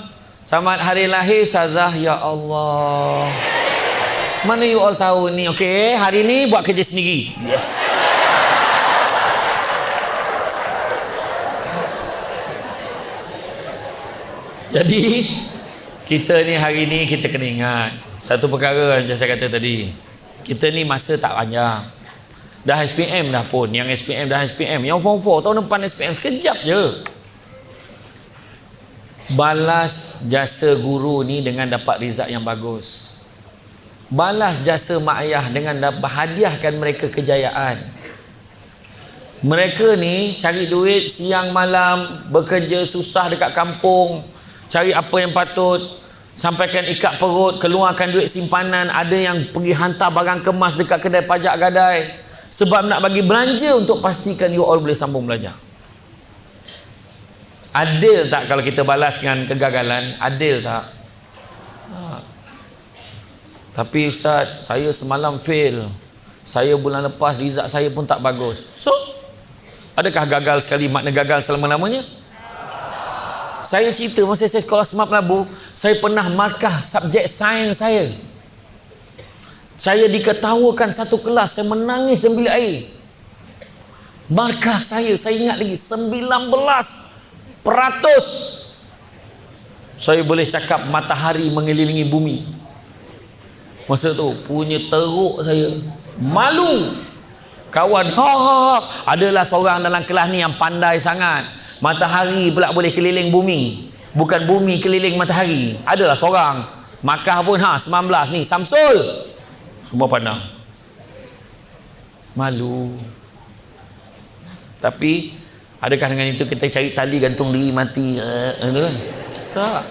Selamat hari lahir Ustazah. Ya Allah. Mana you all tahu ni? Okey, hari ni buat kerja sendiri. Yes. Jadi kita ni hari ni kita kena ingat satu perkara macam saya kata tadi. Kita ni masa tak panjang. Dah SPM dah pun. Yang SPM dah SPM. Yang form 4 tahun depan SPM sekejap je. Balas jasa guru ni dengan dapat result yang bagus. Balas jasa mak ayah dengan dapat hadiahkan mereka kejayaan. Mereka ni cari duit siang malam, bekerja susah dekat kampung, cari apa yang patut, sampaikan ikat perut, keluarkan duit simpanan, ada yang pergi hantar barang kemas dekat kedai pajak gadai sebab nak bagi belanja untuk pastikan you all boleh sambung belajar. Adil tak kalau kita balas dengan kegagalan? Adil tak? Tapi Ustaz, saya semalam fail, saya bulan lepas result saya pun tak bagus. So, adakah gagal sekali makna gagal selama-lamanya? Saya cerita masa saya sekolah Smart Labu, saya pernah markah subjek sains saya. Saya diketawakan satu kelas, saya menangis dalam bilik air. Markah saya ingat lagi 19%. Saya boleh cakap matahari mengelilingi bumi. Masa tu punya teruk saya, malu. Kawan adalah seorang dalam kelas ni yang pandai sangat. Matahari pula boleh keliling bumi, bukan bumi keliling matahari. Adalah seorang. Markah pun 19 ni Samsul. Semua pandang. Malu. Tapi adakah dengan itu kita cari tali gantung diri mati? Kan? Tak.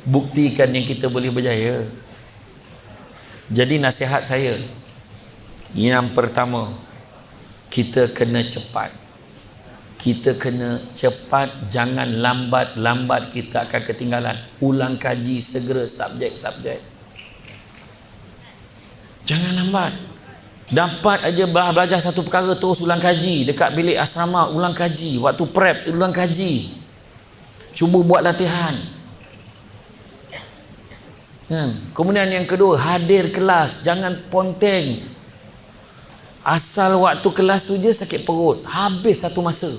Buktikan yang kita boleh berjaya. Jadi nasihat saya, yang pertama, kita kena cepat. Kita kena cepat, jangan lambat kita akan ketinggalan. Ulang kaji segera subjek-subjek. Jangan lambat. Dapat aja belajar satu perkara terus ulang kaji. Dekat bilik asrama ulang kaji. Waktu prep ulang kaji. Cuba buat latihan. Kemudian yang kedua, hadir kelas. Jangan ponteng. Asal waktu kelas tu je sakit perut, habis satu masa.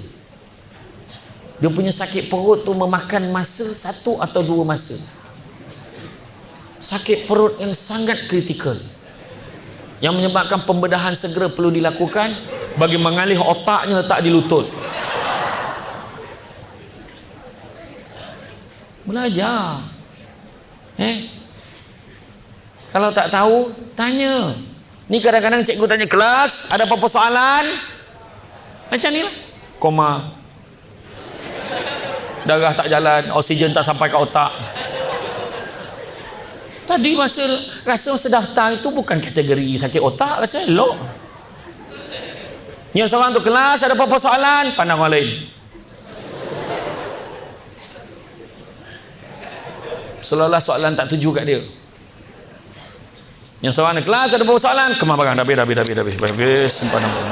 Dia punya sakit perut tu memakan masa 1 atau 2 masa. Sakit perut yang sangat kritikal, yang menyebabkan pembedahan segera perlu dilakukan bagi mengalih otaknya letak di lutut. Belajar. Kalau tak tahu, tanya. Ni kadang-kadang cikgu tanya kelas, ada apa-apa soalan? Macam ni lah. Koma. Darah tak jalan, oksigen tak sampai ke otak. Tadi rasa daftar itu bukan kategori sakit otak, rasa elok. Yang seorang tu kelas, ada apa-apa soalan? Pandang orang lain. Seolah-olah soalan tak tuju kat dia. Yang seorang kelas ada beberapa soalan, kemar barang, dah habis, simpan nampak.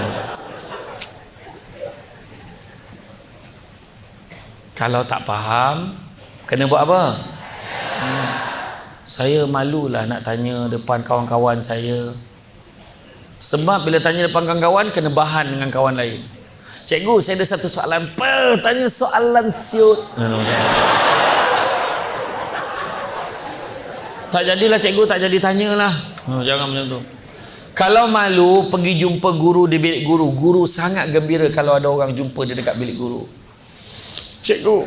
Kalau tak faham, kena buat apa? Saya malulah nak tanya depan kawan-kawan saya. Sebab bila tanya depan kawan-kawan, kena bahan dengan kawan lain. Cikgu, saya ada satu soalan. Tanya soalan siut. Tak jadilah cikgu, tak jadi tanyalah. Jangan macam tu. Kalau malu, pergi jumpa guru di bilik guru. Guru sangat gembira kalau ada orang jumpa dia dekat bilik guru. Cikgu,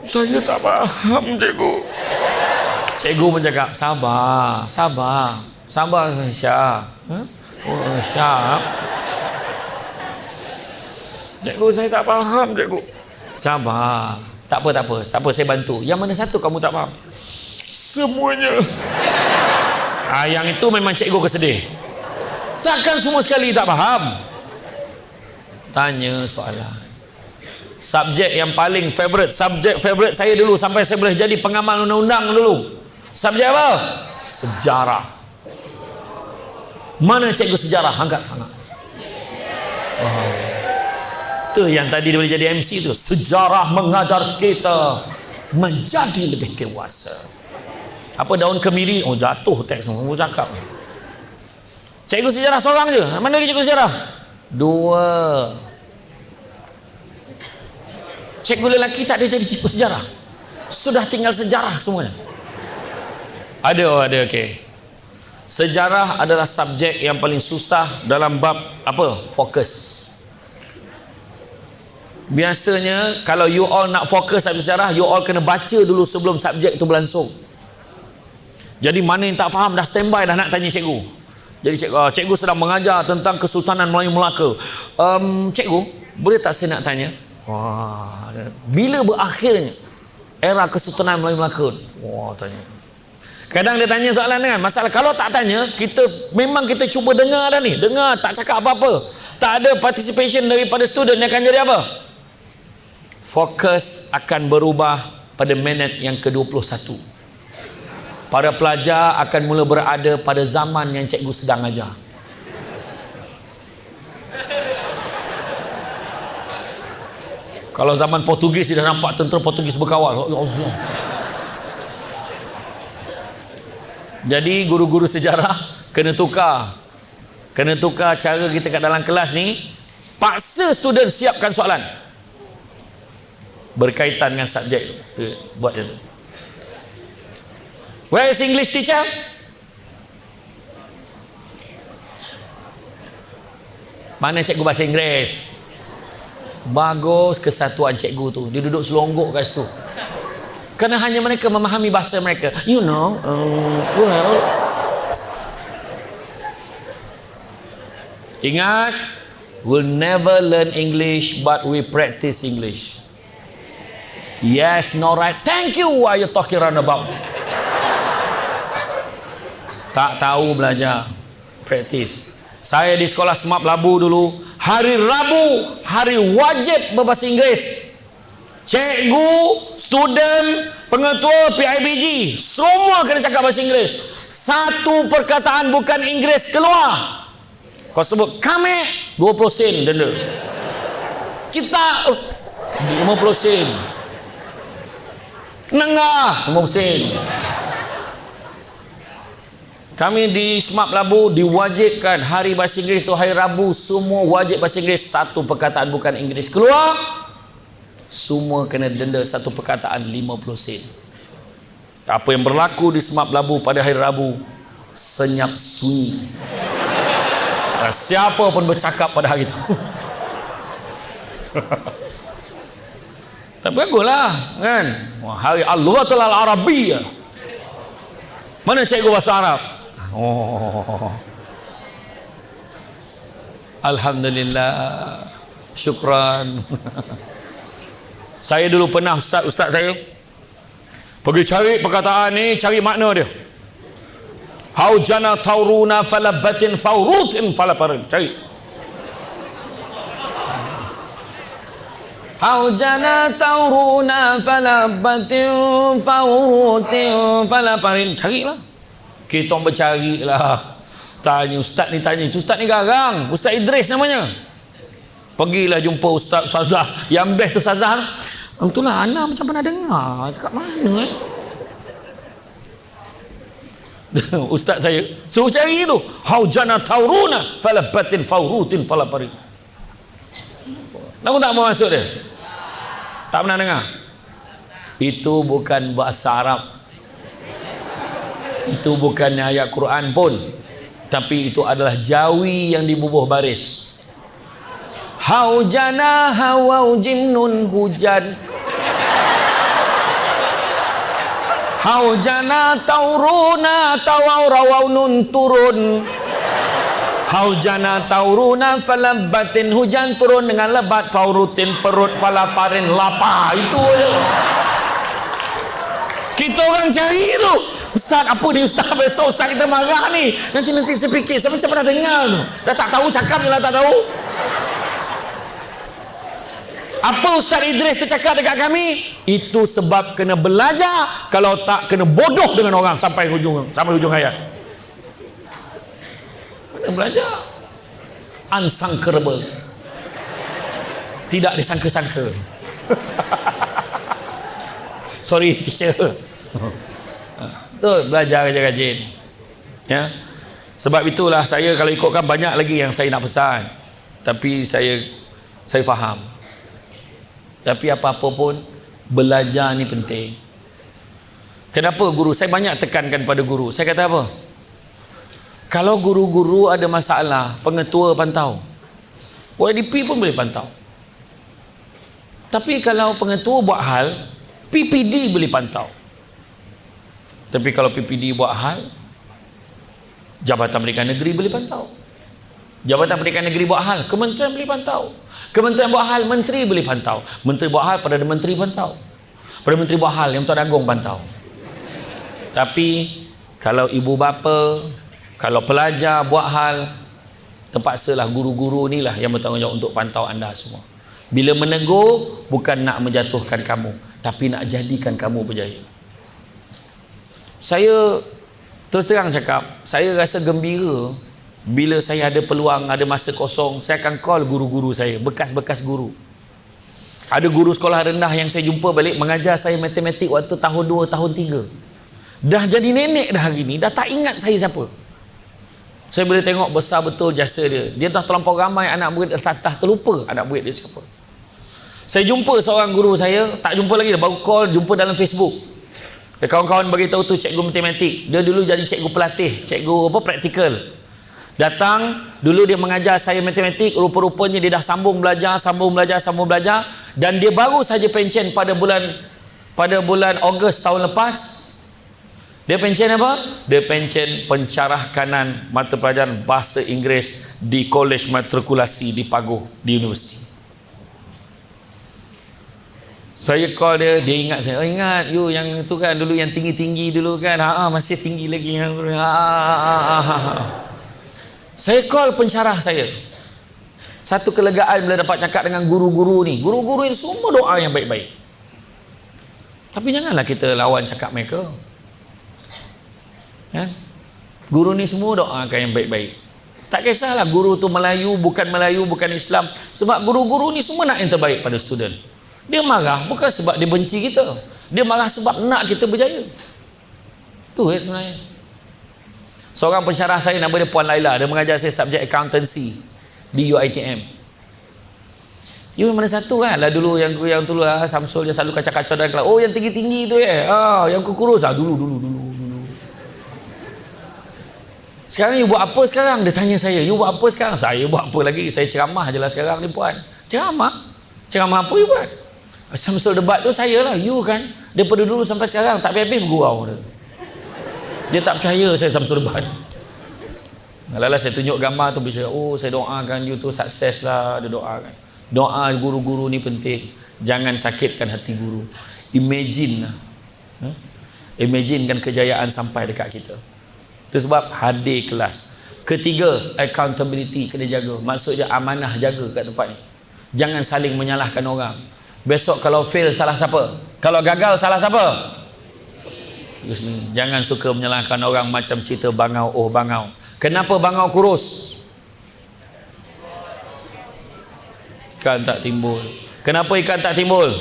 saya tak faham cikgu. Cikgu mencakap, sabar Syah. Syah. Cikgu, saya tak faham cikgu. Sabar. Tak apa. Siapa saya bantu? Yang mana satu kamu tak faham? Semuanya. Yang itu memang cikgu kesedih. Takkan semua sekali tak faham? Tanya soalan. Subjek yang paling favorite, subjek favorite saya dulu sampai saya boleh jadi pengamal undang-undang dulu. Subjek apa? Sejarah. Mana cikgu sejarah? Angkat tangan. Itu yang tadi dia boleh jadi MC tu. Sejarah mengajar kita menjadi lebih dewasa. Apa daun kemiri? Oh, jatuh teks semua. Aku cakap. Cikgu sejarah seorang je. Mana lagi cikgu sejarah? 2. Cikgu lelaki tak ada jadi cikgu sejarah. Sudah tinggal sejarah semuanya. Ada, okey. Sejarah adalah subjek yang paling susah dalam bab apa? Fokus. Biasanya kalau you all nak fokus subjek sejarah, you all kena baca dulu sebelum subjek itu berlangsung. Jadi mana yang tak faham dah standby dah nak tanya cikgu. Jadi cikgu sedang mengajar tentang Kesultanan Melayu Melaka. Cikgu, boleh tak saya nak tanya? Wah, bila berakhirnya era Kesultanan Melayu Melaka? Wah, tanya. Kadang dia tanya soalan kan. Masalah kalau tak tanya, memang kita cuba dengar dah ni. Dengar, tak cakap apa-apa. Tak ada participation daripada student, dia akan jadi apa? Fokus akan berubah pada minit yang ke-21. Para pelajar akan mula berada pada zaman yang cikgu sedang ajar. Kalau zaman Portugis dia dah nampak tentera Portugis berkawal. Ya Allah. Jadi guru-guru sejarah kena tukar cara kita kat dalam kelas ni. Paksa student siapkan soalan berkaitan dengan subjek tu. Buat macam tu. Where is English teacher? Mana cikgu bahasa Inggeris? Bagus kesatuan cikgu tu. Dia duduk selonggok kat situ. Kerana hanya mereka memahami bahasa mereka. You know, well. Ingat, we'll never learn English but we practice English. Yes, no right. Thank you. What are you talking about? Tak tahu belajar. Practice. Saya di sekolah Semap Labu dulu, hari Rabu, hari wajib berbahasa Inggeris. Cikgu, student, pengetua PIBG, semua kena cakap bahasa Inggeris. Satu perkataan bukan Inggeris keluar, kau sebut kami, 20 sen denda. Kita 50 sen. Nengah 50 sen. Kami di Semap Labu diwajibkan hari bahasa Inggeris tu hari Rabu, semua wajib bahasa Inggeris. Satu perkataan bukan Inggeris keluar, semua kena denda satu perkataan 50 sen. Apa yang berlaku di Semap Labu pada hari Rabu senyap sunyi. Siapa pun bercakap pada hari itu. Tapi baguslah kan. Hari Al-Lughatul Arabiyyah. Mana cikgu bahasa Arab? Oh. Alhamdulillah. Syukran. Saya dulu pernah ustaz saya pergi cari perkataan ni, cari makna dia. Haujana tauruna falabatin faurutin falaparin. Cari. Haujana tauruna falabatin faurutin falaparin. Carilah. Kita bercarilah. Tanya ustaz ni, tanya itu. Ustaz ni garang. Ustaz Idris namanya. Pergilah jumpa ustazah yang best ustazah. Itulah Ana macam pernah dengar. Cakap mana ustaz saya suruh cari itu. Haujana tauruna falabatin faurutin falaparin. Namun tak mau masuk dia. Tak pernah dengar. Itu bukan bahasa Arab. Itu bukan ayat Quran pun. Tapi itu adalah jawi yang dibubuh baris. Haujana hawau jimnun hujan. Haujana tauruna tawau rawau nun turun. Haujana tauruna falabatin, hujan turun dengan lebat, faurutin perut, falaparin lapar. Itu je. Kita orang cari tu. Ustaz apa ni ustaz? Besok ustaz kita marah ni. Nanti saya fikir saya macam pernah dengar tu. Dah tak tahu cakap je lah tak tahu. Apa Ustaz Idris tercakap dekat kami? Itu sebab kena belajar. Kalau tak kena bodoh dengan orang sampai hujung hayat. Kena belajar. Unsangkerable. tidak disangka-sangka. Sorry teacher. Betul, belajar rajin-rajin. Ya. Sebab itulah saya kalau ikutkan banyak lagi yang saya nak pesan. Tapi saya faham. Tapi apa-apa pun belajar ni penting. Kenapa guru? Saya banyak tekankan pada guru. Saya kata apa? Kalau guru-guru ada masalah, pengetua pantau. YDP pun boleh pantau. Tapi kalau pengetua buat hal, PPD boleh pantau. Tapi kalau PPD buat hal, Jabatan Pendidikan Negeri boleh pantau. Jabatan Pendidikan Negeri buat hal, Kementerian boleh pantau. Kementerian buat hal, Menteri boleh pantau. Menteri buat hal, Perdana Menteri pantau. Perdana Menteri buat hal, Yang Tuan Agong pantau. Tapi kalau ibu bapa, kalau pelajar buat hal, terpaksalah guru-guru ni lah yang bertanggungjawab untuk pantau anda semua. Bila menegur, bukan nak menjatuhkan kamu, tapi nak jadikan kamu berjaya. Saya terus terang cakap, saya rasa gembira bila saya ada peluang, ada masa kosong, saya akan call guru-guru saya, bekas-bekas guru. Ada guru sekolah rendah yang saya jumpa balik mengajar saya matematik waktu tahun 2, tahun 3. Dah jadi nenek dah hari ni, dah tak ingat saya siapa. Saya boleh tengok besar betul jasa dia. Dia dah terlampau ramai anak murid, dah terlupa anak murid dia siapa. Saya jumpa seorang guru saya, tak jumpa lagi, baru call, jumpa dalam Facebook. Kawan-kawan beritahu tu cikgu matematik. Dia dulu jadi cikgu pelatih, cikgu praktikal. Datang, dulu dia mengajar saya matematik, rupa-rupanya dia dah sambung belajar, dan dia baru saja pencen pada bulan Ogos tahun lepas. Dia pencen apa? Dia pencen pencarah kanan mata pelajaran bahasa Inggeris di Kolej Matrikulasi di Paguh di universiti. Saya call dia ingat saya. Oh, ingat you yang itu kan dulu yang tinggi-tinggi dulu kan. Masih tinggi lagi. Saya call pensyarah saya. Satu kelegaan bila dapat cakap dengan guru-guru ni. Guru-guru ini semua doa yang baik-baik. Tapi janganlah kita lawan cakap mereka. Kan? Guru ni semua doakan yang baik-baik. Tak kisahlah guru tu Melayu, bukan Islam. Sebab guru-guru ni semua nak yang terbaik pada student. Dia marah bukan sebab dia benci kita. Dia marah sebab nak kita berjaya. Tu sebenarnya. Seorang pensyarah saya nama dia Puan Laila. Dia mengajar saya subjek accountancy di UiTM. You mana satu kan lah dulu yang tu lah Samsul yang selalu kacau-kacau dalam kelas. Oh yang tinggi-tinggi tu yang kurus dulu. Sekarang you buat apa sekarang? Dia tanya saya, you buat apa sekarang? Saya buat apa lagi? Saya ceramah je lah sekarang ni Puan. Ceramah apa you buat? Samsul debat tu saya lah, you kan. Daripada dulu sampai sekarang tak habis bergurau dia tak percaya saya Samsul debat. Lala saya tunjuk gambar tu bisa, oh saya doakan you tu sukses lah. Dia doakan. Doa guru-guru ni penting. Jangan sakitkan hati guru. Imagine lah. Imaginekan kejayaan sampai dekat kita. Itu sebab hadir kelas. Ketiga, accountability kena jaga. Maksudnya amanah jaga kat tempat ni. Jangan saling menyalahkan orang. Besok kalau fail salah siapa? Kalau gagal salah siapa? Jangan suka menyalahkan orang macam cerita bangau. Oh bangau. Kenapa bangau kurus? Ikan tak timbul. Kenapa ikan tak timbul?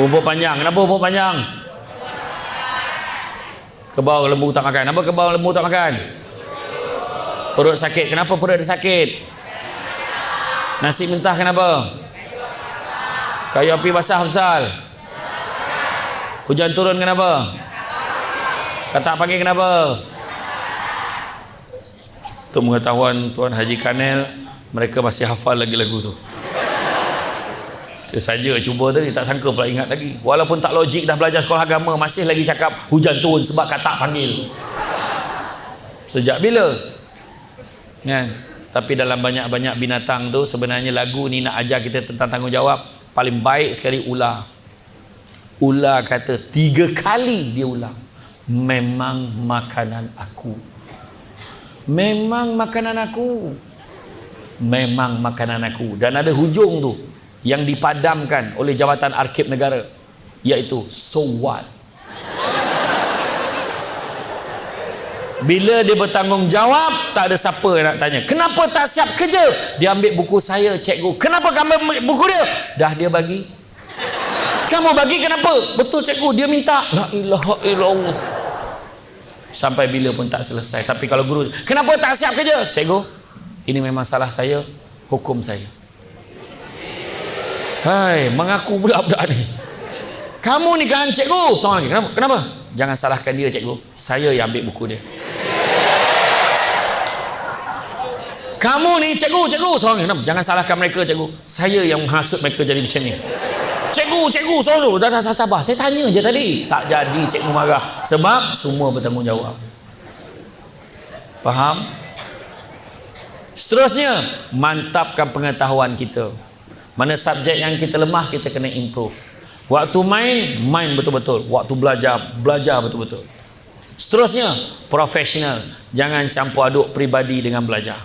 Rumput panjang. Kenapa rumput panjang? Kebau lembu tak makan. Kenapa kebau lembu tak makan? Perut sakit. Kenapa perut dia sakit? Nasi mentah kenapa? Kayu api basah pasal? Hujan turun kenapa? Katak pagi kenapa? Untuk pengetahuan Tuan Haji Kanel, mereka masih hafal lagi lagu tu. Saya saja cuba tadi, tak sangka pula ingat lagi. Walaupun tak logik, dah belajar sekolah agama, masih lagi cakap hujan turun sebab katak panggil. Sejak bila? Kan? Tapi dalam banyak-banyak binatang tu sebenarnya lagu ni nak ajar kita tentang tanggungjawab. Paling baik sekali ular. Ular kata 3 kali dia ulang. Memang makanan aku. Memang makanan aku. Memang makanan aku. Dan ada hujung tu yang dipadamkan oleh Jabatan Arkib Negara, iaitu so what. Bila dia bertanggungjawab, tak ada siapa nak tanya, kenapa tak siap kerja? Dia ambil buku saya, cikgu. Kenapa kamu ambil buku dia? Dah dia bagi. Kamu bagi kenapa? Betul cikgu, dia minta. La ilaha illallah. Sampai bila pun tak selesai. Tapi kalau guru, kenapa tak siap kerja? Cikgu, ini memang salah saya, hukum saya. Hai, mengaku pula budak ni. Kamu ni kan cikgu. Seorang lagi, kenapa? Kenapa? Jangan salahkan dia cikgu, saya yang ambil buku dia. Kamu ni cikgu, seorang lagi, kenapa? Jangan salahkan mereka cikgu, saya yang menghasut mereka jadi macam ni. Cikgu, seorang dah sabar. Saya tanya je tadi. Tak jadi cikgu marah. Sebab semua bertanggungjawab. Faham? Seterusnya, mantapkan pengetahuan kita. Mana subjek yang kita lemah, kita kena improve. Waktu main betul-betul. Waktu belajar betul-betul. Seterusnya, profesional. Jangan campur aduk peribadi dengan belajar.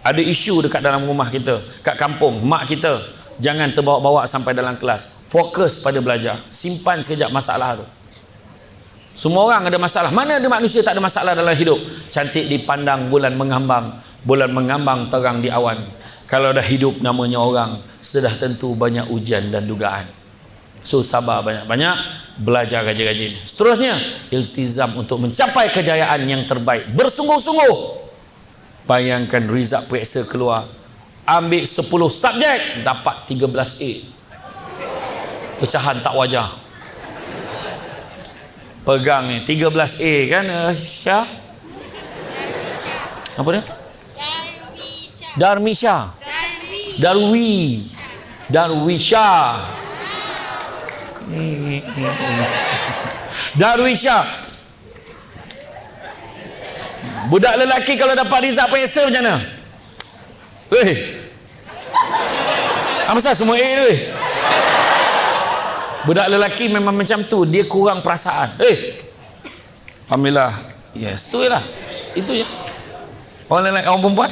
Ada isu dekat dalam rumah kita, kat kampung, mak kita, jangan terbawa-bawa sampai dalam kelas. Fokus pada belajar. Simpan sekejap masalah tu. Semua orang ada masalah. Mana ada manusia tak ada masalah dalam hidup? Cantik dipandang bulan mengambang. Bulan mengambang terang di awan. Kalau dah hidup namanya orang, sudah tentu banyak ujian dan dugaan. So sabar banyak-banyak, belajar rajin-rajin. Seterusnya, iltizam untuk mencapai kejayaan yang terbaik. Bersungguh-sungguh. Bayangkan result periksa keluar, ambil 10 subjek, dapat 13A. Pecahan tak wajar. Pegang ni 13A kan, Syah? Apa dia? Darwisha. Budak lelaki kalau dapat result periksa macam mana? Apa semua A tu? Budak lelaki memang macam tu, dia kurang perasaan. Alhamdulillah. Yes, tu lah. Itu je. Orang lelaki, orang perempuan,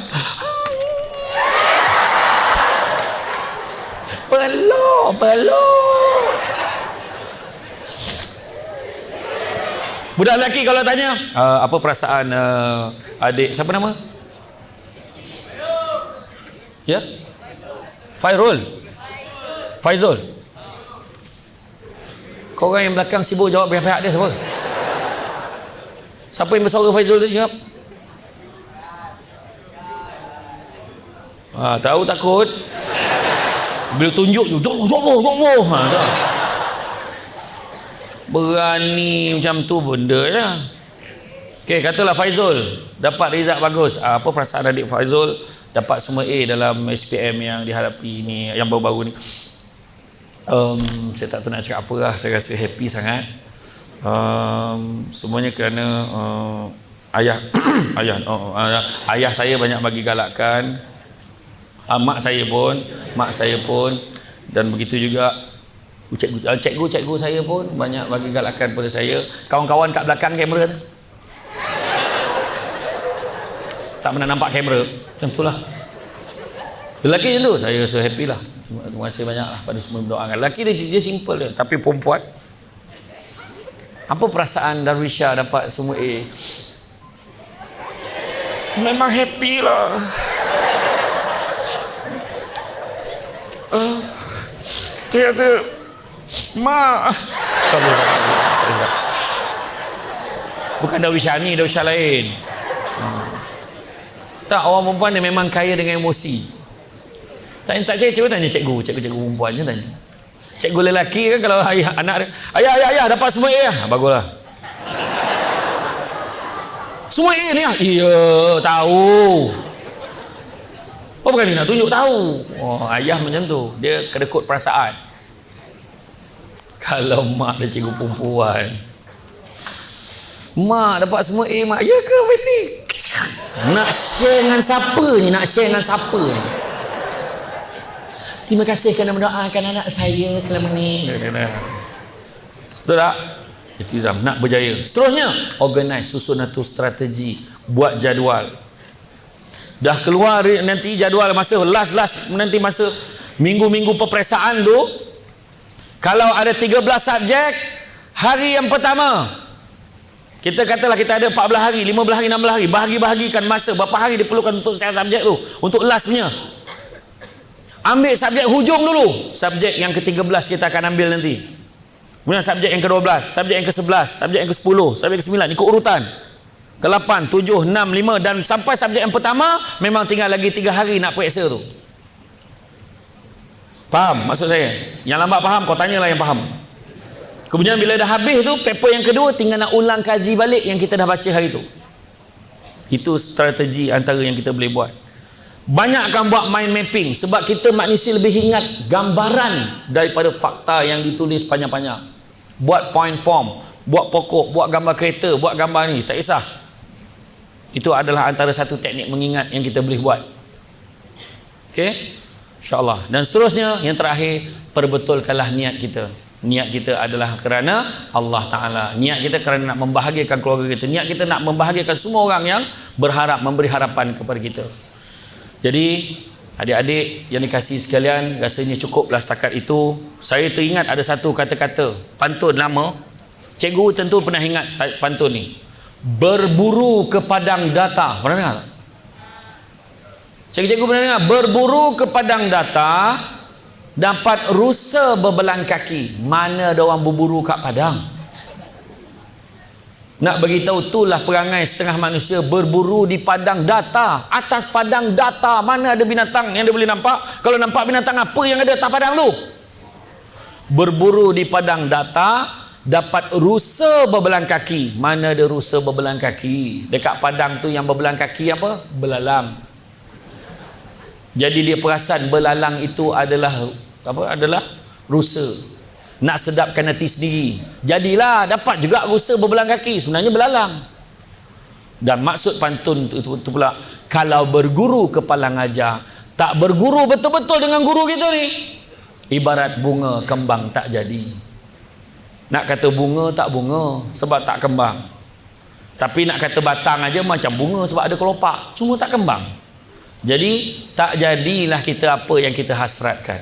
belum. Budak lelaki kalau tanya, apa perasaan adik, siapa nama? Ya? Faizul. Kau orang yang belakang sibuk jawab pihak-pihak dia siapa? Siapa yang bersuara Faizul tu jawab? Tahu takut. Bila tunjuk je, Allah. Berani macam tu benda je. Okey, katalah Faizul dapat result bagus. Apa perasaan adik Faizul dapat semua A dalam SPM yang dihadapi ni, yang baru-baru ni? Saya tak tahu nak cakap apa lah. Saya rasa happy sangat. Semuanya kerana ayah saya banyak bagi galakkan. Mak saya pun, dan begitu juga cikgu saya pun banyak bagi galakkan pada saya. Kawan-kawan kat belakang kamera tu tak pernah nampak kamera, macam tu lah. Lelaki macam tu, saya rasa happy lah. Terima kasih banyak lah pada semua mendoakan. Lelaki dia simple je, tapi perempuan, apa perasaan Darwisha dapat semua A? Memang happy lah. Dia kata, Mak, bukan Darwisha ni, Darwisha lain. Tak, orang perempuan dia memang kaya dengan emosi. Tak cikgu tanya cikgu perempuan je tanya. Cikgu lelaki kan kalau anak dia, ayah dapat semua A. Baguslah. Semua A ni? Iya, tahu. Oh, bukan dia nak tunjuk tahu. Ayah macam tu, dia kedekut perasaan. Kalau mak dia cikgu perempuan, mak dapat semua A, mak, ya ke Mas ni? Nak share dengan siapa ni? Terima kasih kerana mendoakan anak saya selama ni. Betul tak? Iltizam, nak berjaya. Seterusnya, organize, susun satu strategi, buat jadual. Dah keluar nanti jadual masa last nanti masa minggu-minggu peperiksaan tu, kalau ada 13 subjek, hari yang pertama Kita katalah kita ada 14 hari, 15 hari, 16 hari, bahagi-bahagikan masa berapa hari diperlukan untuk subjek tu, untuk lastnya. Ambil subjek hujung dulu, subjek yang ke-13 kita akan ambil nanti. Kemudian subjek yang ke-12, subjek yang ke-11, subjek yang ke-10, subjek yang ke-9, ikut urutan. Ke-8, 7, 6, 5 dan sampai subjek yang pertama memang tinggal lagi 3 hari nak periksa tu. Faham maksud saya? Yang lambat faham, kau tanyalah yang faham. Kemudian bila dah habis tu, paper yang kedua tinggal nak ulang kaji balik yang kita dah baca hari tu. Itu strategi antara yang kita boleh buat. Banyakkan buat mind mapping, sebab kita manusia lebih ingat gambaran daripada fakta yang ditulis panjang-panjang. Buat point form, buat pokok, buat gambar kereta, buat gambar ni, tak kisah. Itu adalah antara satu teknik mengingat yang kita boleh buat. Okey, insyaAllah. Dan seterusnya, yang terakhir, perbetulkanlah niat kita. Niat kita adalah kerana Allah Ta'ala. Niat kita kerana nak membahagiakan keluarga kita. Niat kita nak membahagiakan semua orang yang berharap, memberi harapan kepada kita. Jadi adik-adik yang dikasihi sekalian, rasanya cukuplah setakat itu. Saya teringat ada satu kata-kata pantun lama. Cikgu tentu pernah ingat pantun ni. Berburu ke padang data. Pernah dengar tak? Cikgu pernah dengar? Berburu ke padang data, dapat rusa berbelang kaki. Mana ada orang berburu kat padang? Nak beritahu itulah perangai setengah manusia, berburu di padang data. Atas padang data mana ada binatang yang dia boleh nampak? Kalau nampak binatang, apa yang ada atas padang tu? Berburu di padang data, dapat rusa berbelang kaki. Mana ada rusa berbelang kaki? Dekat padang tu yang berbelang kaki apa? Belalang. Jadi dia perasan belalang itu adalah apa? Adalah rusa. Nak sedapkan hati sendiri, jadilah dapat juga rusa berbelang kaki, sebenarnya belalang. Dan maksud pantun itu pula, kalau berguru kepala ngajar, tak berguru betul-betul dengan guru kita ni, ibarat bunga kembang tak jadi. Nak kata bunga tak bunga sebab tak kembang, tapi nak kata batang aja macam bunga sebab ada kelopak, cuma tak kembang. Jadi tak jadilah kita apa yang kita hasratkan.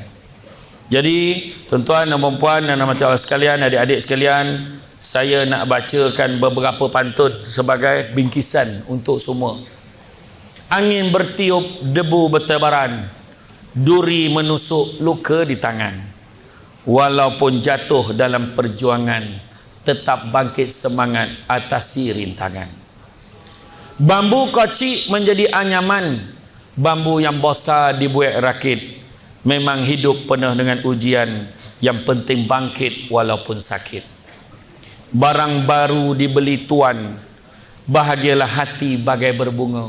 Jadi tuan-tuan dan puan-puan dan rahmat Allah sekalian, adik-adik sekalian, saya nak bacakan beberapa pantun sebagai bingkisan untuk semua. Angin bertiup, debu bertebaran, duri menusuk, luka di tangan. Walaupun jatuh dalam perjuangan, tetap bangkit semangat, atasi rintangan. Bambu kocik menjadi anyaman, bambu yang bosar dibuat rakit. Memang hidup penuh dengan ujian, yang penting bangkit walaupun sakit. Barang baru dibeli tuan, bahagialah hati bagai berbunga.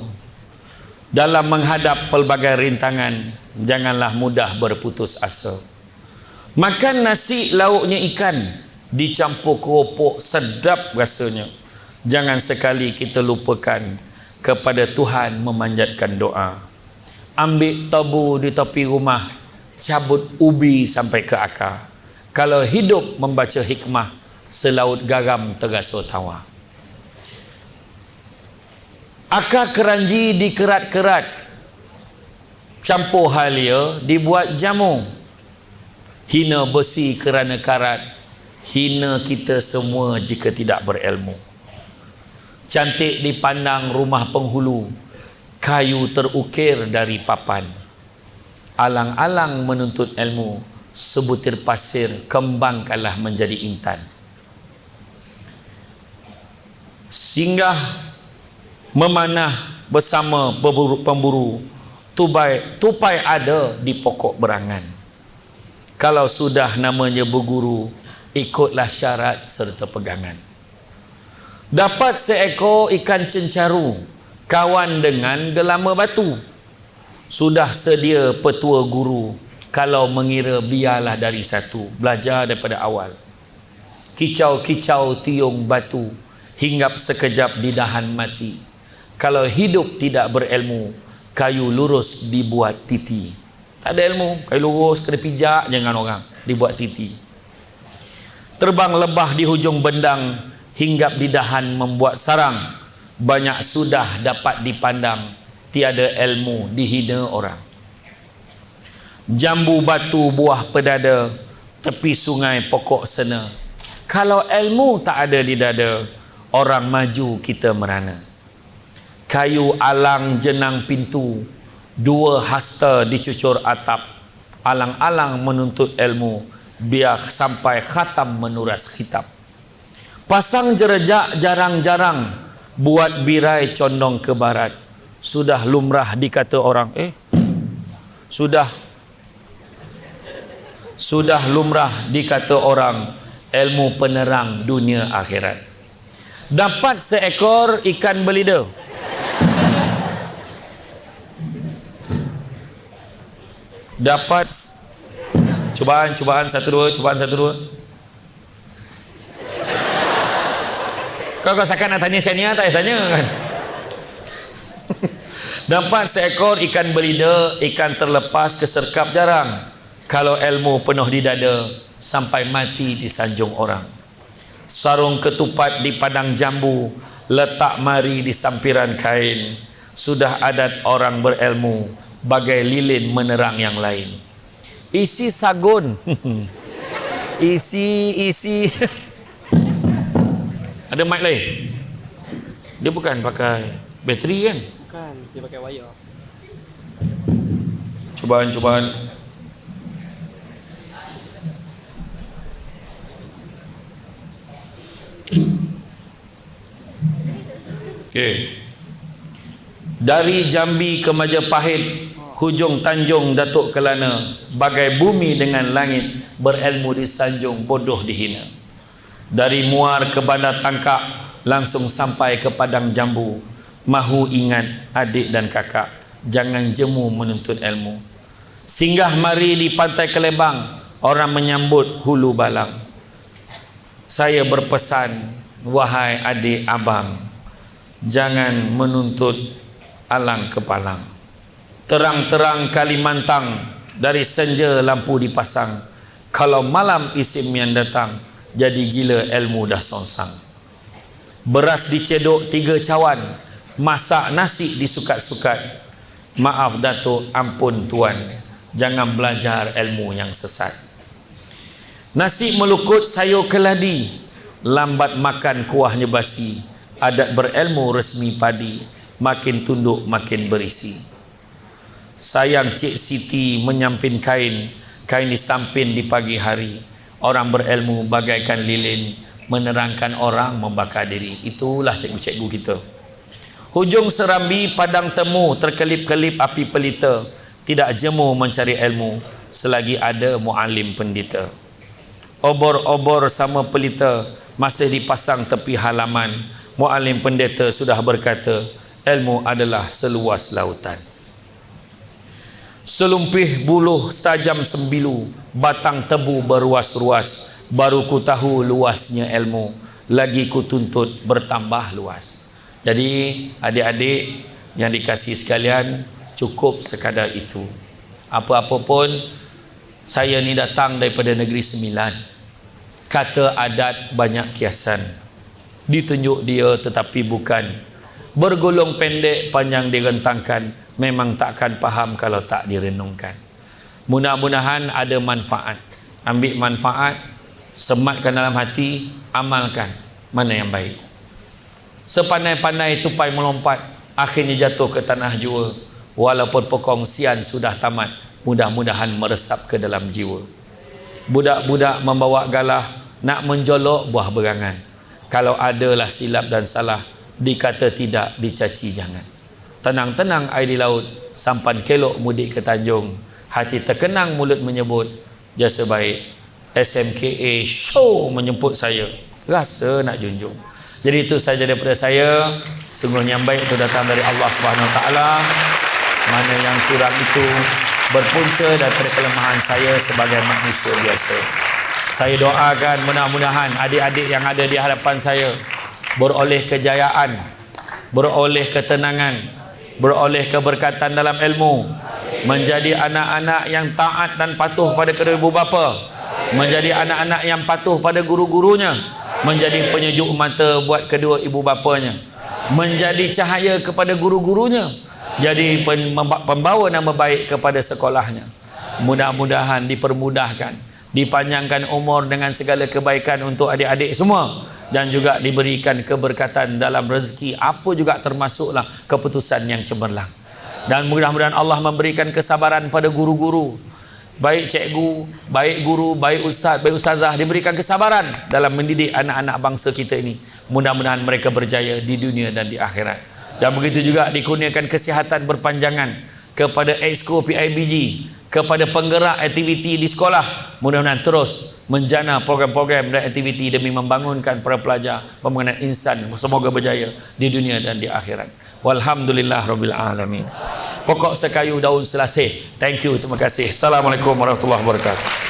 Dalam menghadap pelbagai rintangan, janganlah mudah berputus asa. Makan nasi lauknya ikan, dicampur keropok sedap rasanya. Jangan sekali kita lupakan kepada Tuhan memanjatkan doa. Ambil tabu di tepi rumah, cabut ubi sampai ke akar. Kalau hidup membaca hikmah, selaut garam terasa tawar. Akar keranji dikerat-kerat, campur halia dibuat jamu. Hina besi kerana karat, hina kita semua jika tidak berilmu. Cantik dipandang rumah penghulu, kayu terukir dari papan. Alang-alang menuntut ilmu, sebutir pasir kembangkanlah menjadi intan. Singgah memanah bersama pemburu, tupai ada di pokok berangan. Kalau sudah namanya berguru, ikutlah syarat serta pegangan. Dapat seekor ikan cencaru, kawan dengan gelama batu. Sudah sedia petua guru, kalau mengira biarlah dari satu. Belajar daripada awal. Kicau-kicau tiung batu, hinggap sekejap di dahan mati. Kalau hidup tidak berilmu, kayu lurus dibuat titi. Tak ada ilmu, kayu lurus kena pijak, jangan orang, dibuat titi. Terbang lebah di hujung bendang, hinggap di dahan membuat sarang. Banyak sudah dapat dipandang, tiada ilmu dihina orang. Jambu batu buah pedada, tepi sungai pokok sena. Kalau ilmu tak ada di dada, orang maju kita merana. Kayu alang jenang pintu, dua hasta dicucur atap, alang-alang menuntut ilmu, biar sampai khatam menuras kitab. Pasang jerejak jarang-jarang, buat birai condong ke barat. Sudah lumrah dikata orang, sudah lumrah dikata orang, ilmu penerang dunia akhirat. Dapat seekor ikan belida, dapat cubaan 1 2, cubaan 1 2. Kau sakan nak tanya Chania tak tanya kan. Dapat seekor ikan belida, ikan terlepas keserkap jarang. Kalau ilmu penuh di dada, sampai mati disanjung orang. Sarung ketupat di padang jambu, letak mari di sampiran kain. Sudah adat orang berilmu, bagai lilin menerang yang lain. Isi sagun. isi Ada mic lain? Dia bukan pakai bateri kan? Bukan, dia pakai wire. Cubaan. Okey. Dari Jambi ke Majapahit, hujung Tanjung Datuk Kelana, bagai bumi dengan langit, berilmu disanjung, bodoh dihina. Dari Muar ke Bandar Tangkak, langsung sampai ke Padang Jambu. Mahu ingat adik dan kakak, jangan jemu menuntut ilmu. Singgah mari di Pantai Kelebang, orang menyambut hulu balang. Saya berpesan, wahai adik abang, jangan menuntut alang kepalang. Terang-terang Kalimantan, dari senja lampu dipasang. Kalau malam isim yang datang, jadi gila ilmu dah songsang. Beras dicedok 3 cawan, masak nasi disukat-sukat. Maaf Datuk, ampun Tuan, jangan belajar ilmu yang sesat. Nasi melukut sayur keladi, lambat makan kuahnya basi. Adat berilmu resmi padi, makin tunduk makin berisi. Sayang Cik Siti menyampin kain, kain disampin di pagi hari. Orang berilmu bagaikan lilin, menerangkan orang membakar diri. Itulah cikgu-cikgu kita. Hujung Serambi padang temu, terkelip-kelip api pelita. Tidak jemu mencari ilmu, selagi ada mu'alim pendeta. Obor-obor sama pelita, masih dipasang tepi halaman. Mu'alim pendeta sudah berkata, ilmu adalah seluas lautan. Selumpih buluh setajam sembilu, batang tebu berruas-ruas. Baru ku tahu luasnya ilmu, lagi ku tuntut bertambah luas. Jadi adik-adik yang dikasihi sekalian, cukup sekadar itu. Apa-apa pun, saya ni datang daripada Negeri Sembilan. Kata adat banyak kiasan, ditunjuk dia tetapi bukan. Bergolong pendek panjang direntangkan, memang takkan faham kalau tak direnungkan. Mudah-mudahan ada manfaat. Ambil manfaat, sematkan dalam hati, amalkan mana yang baik. Sepandai-pandai tupai melompat, akhirnya jatuh ke tanah jua. Walaupun perkongsian sudah tamat, mudah-mudahan meresap ke dalam jiwa. Budak-budak membawa galah, nak menjolok buah berangan. Kalau adalah silap dan salah, dikata tidak, dicaci jangan. Tenang-tenang air di laut, sampan kelok mudik ke Tanjung. Hati terkenang mulut menyebut, jasa baik. SMKA show menjemput saya, rasa nak junjung. Jadi itu saja daripada saya. Sungguhnya yang baik itu datang dari Allah Subhanahu Wa Taala. Mana yang kurang itu berpunca daripada kelemahan saya sebagai manusia biasa. Saya doakan mudah-mudahan adik-adik yang ada di hadapan saya beroleh kejayaan, beroleh ketenangan, beroleh keberkatan dalam ilmu, menjadi anak-anak yang taat dan patuh pada kedua ibu bapa, menjadi anak-anak yang patuh pada guru-gurunya, menjadi penyejuk mata buat kedua ibu bapanya, menjadi cahaya kepada guru-gurunya, jadi pembawa nama baik kepada sekolahnya. Mudah-mudahan dipermudahkan dipanjangkan umur dengan segala kebaikan untuk adik-adik semua, dan juga diberikan keberkatan dalam rezeki, apa juga termasuklah keputusan yang cemerlang. Dan mudah-mudahan Allah memberikan kesabaran pada guru-guru, baik cikgu, baik guru, baik ustaz, baik ustazah, diberikan kesabaran dalam mendidik anak-anak bangsa kita ini. Mudah-mudahan mereka berjaya di dunia dan di akhirat. Dan begitu juga dikurniakan kesihatan berpanjangan kepada exco PIBG, kepada penggerak aktiviti di sekolah. Mudah-mudahan terus menjana program-program dan aktiviti demi membangunkan para pelajar, pembangunan insan, semoga berjaya di dunia dan di akhirat. Walhamdulillah Rabbil Alamin. Pokok sekayu daun selasih. Thank you, terima kasih. Assalamualaikum warahmatullahi wabarakatuh.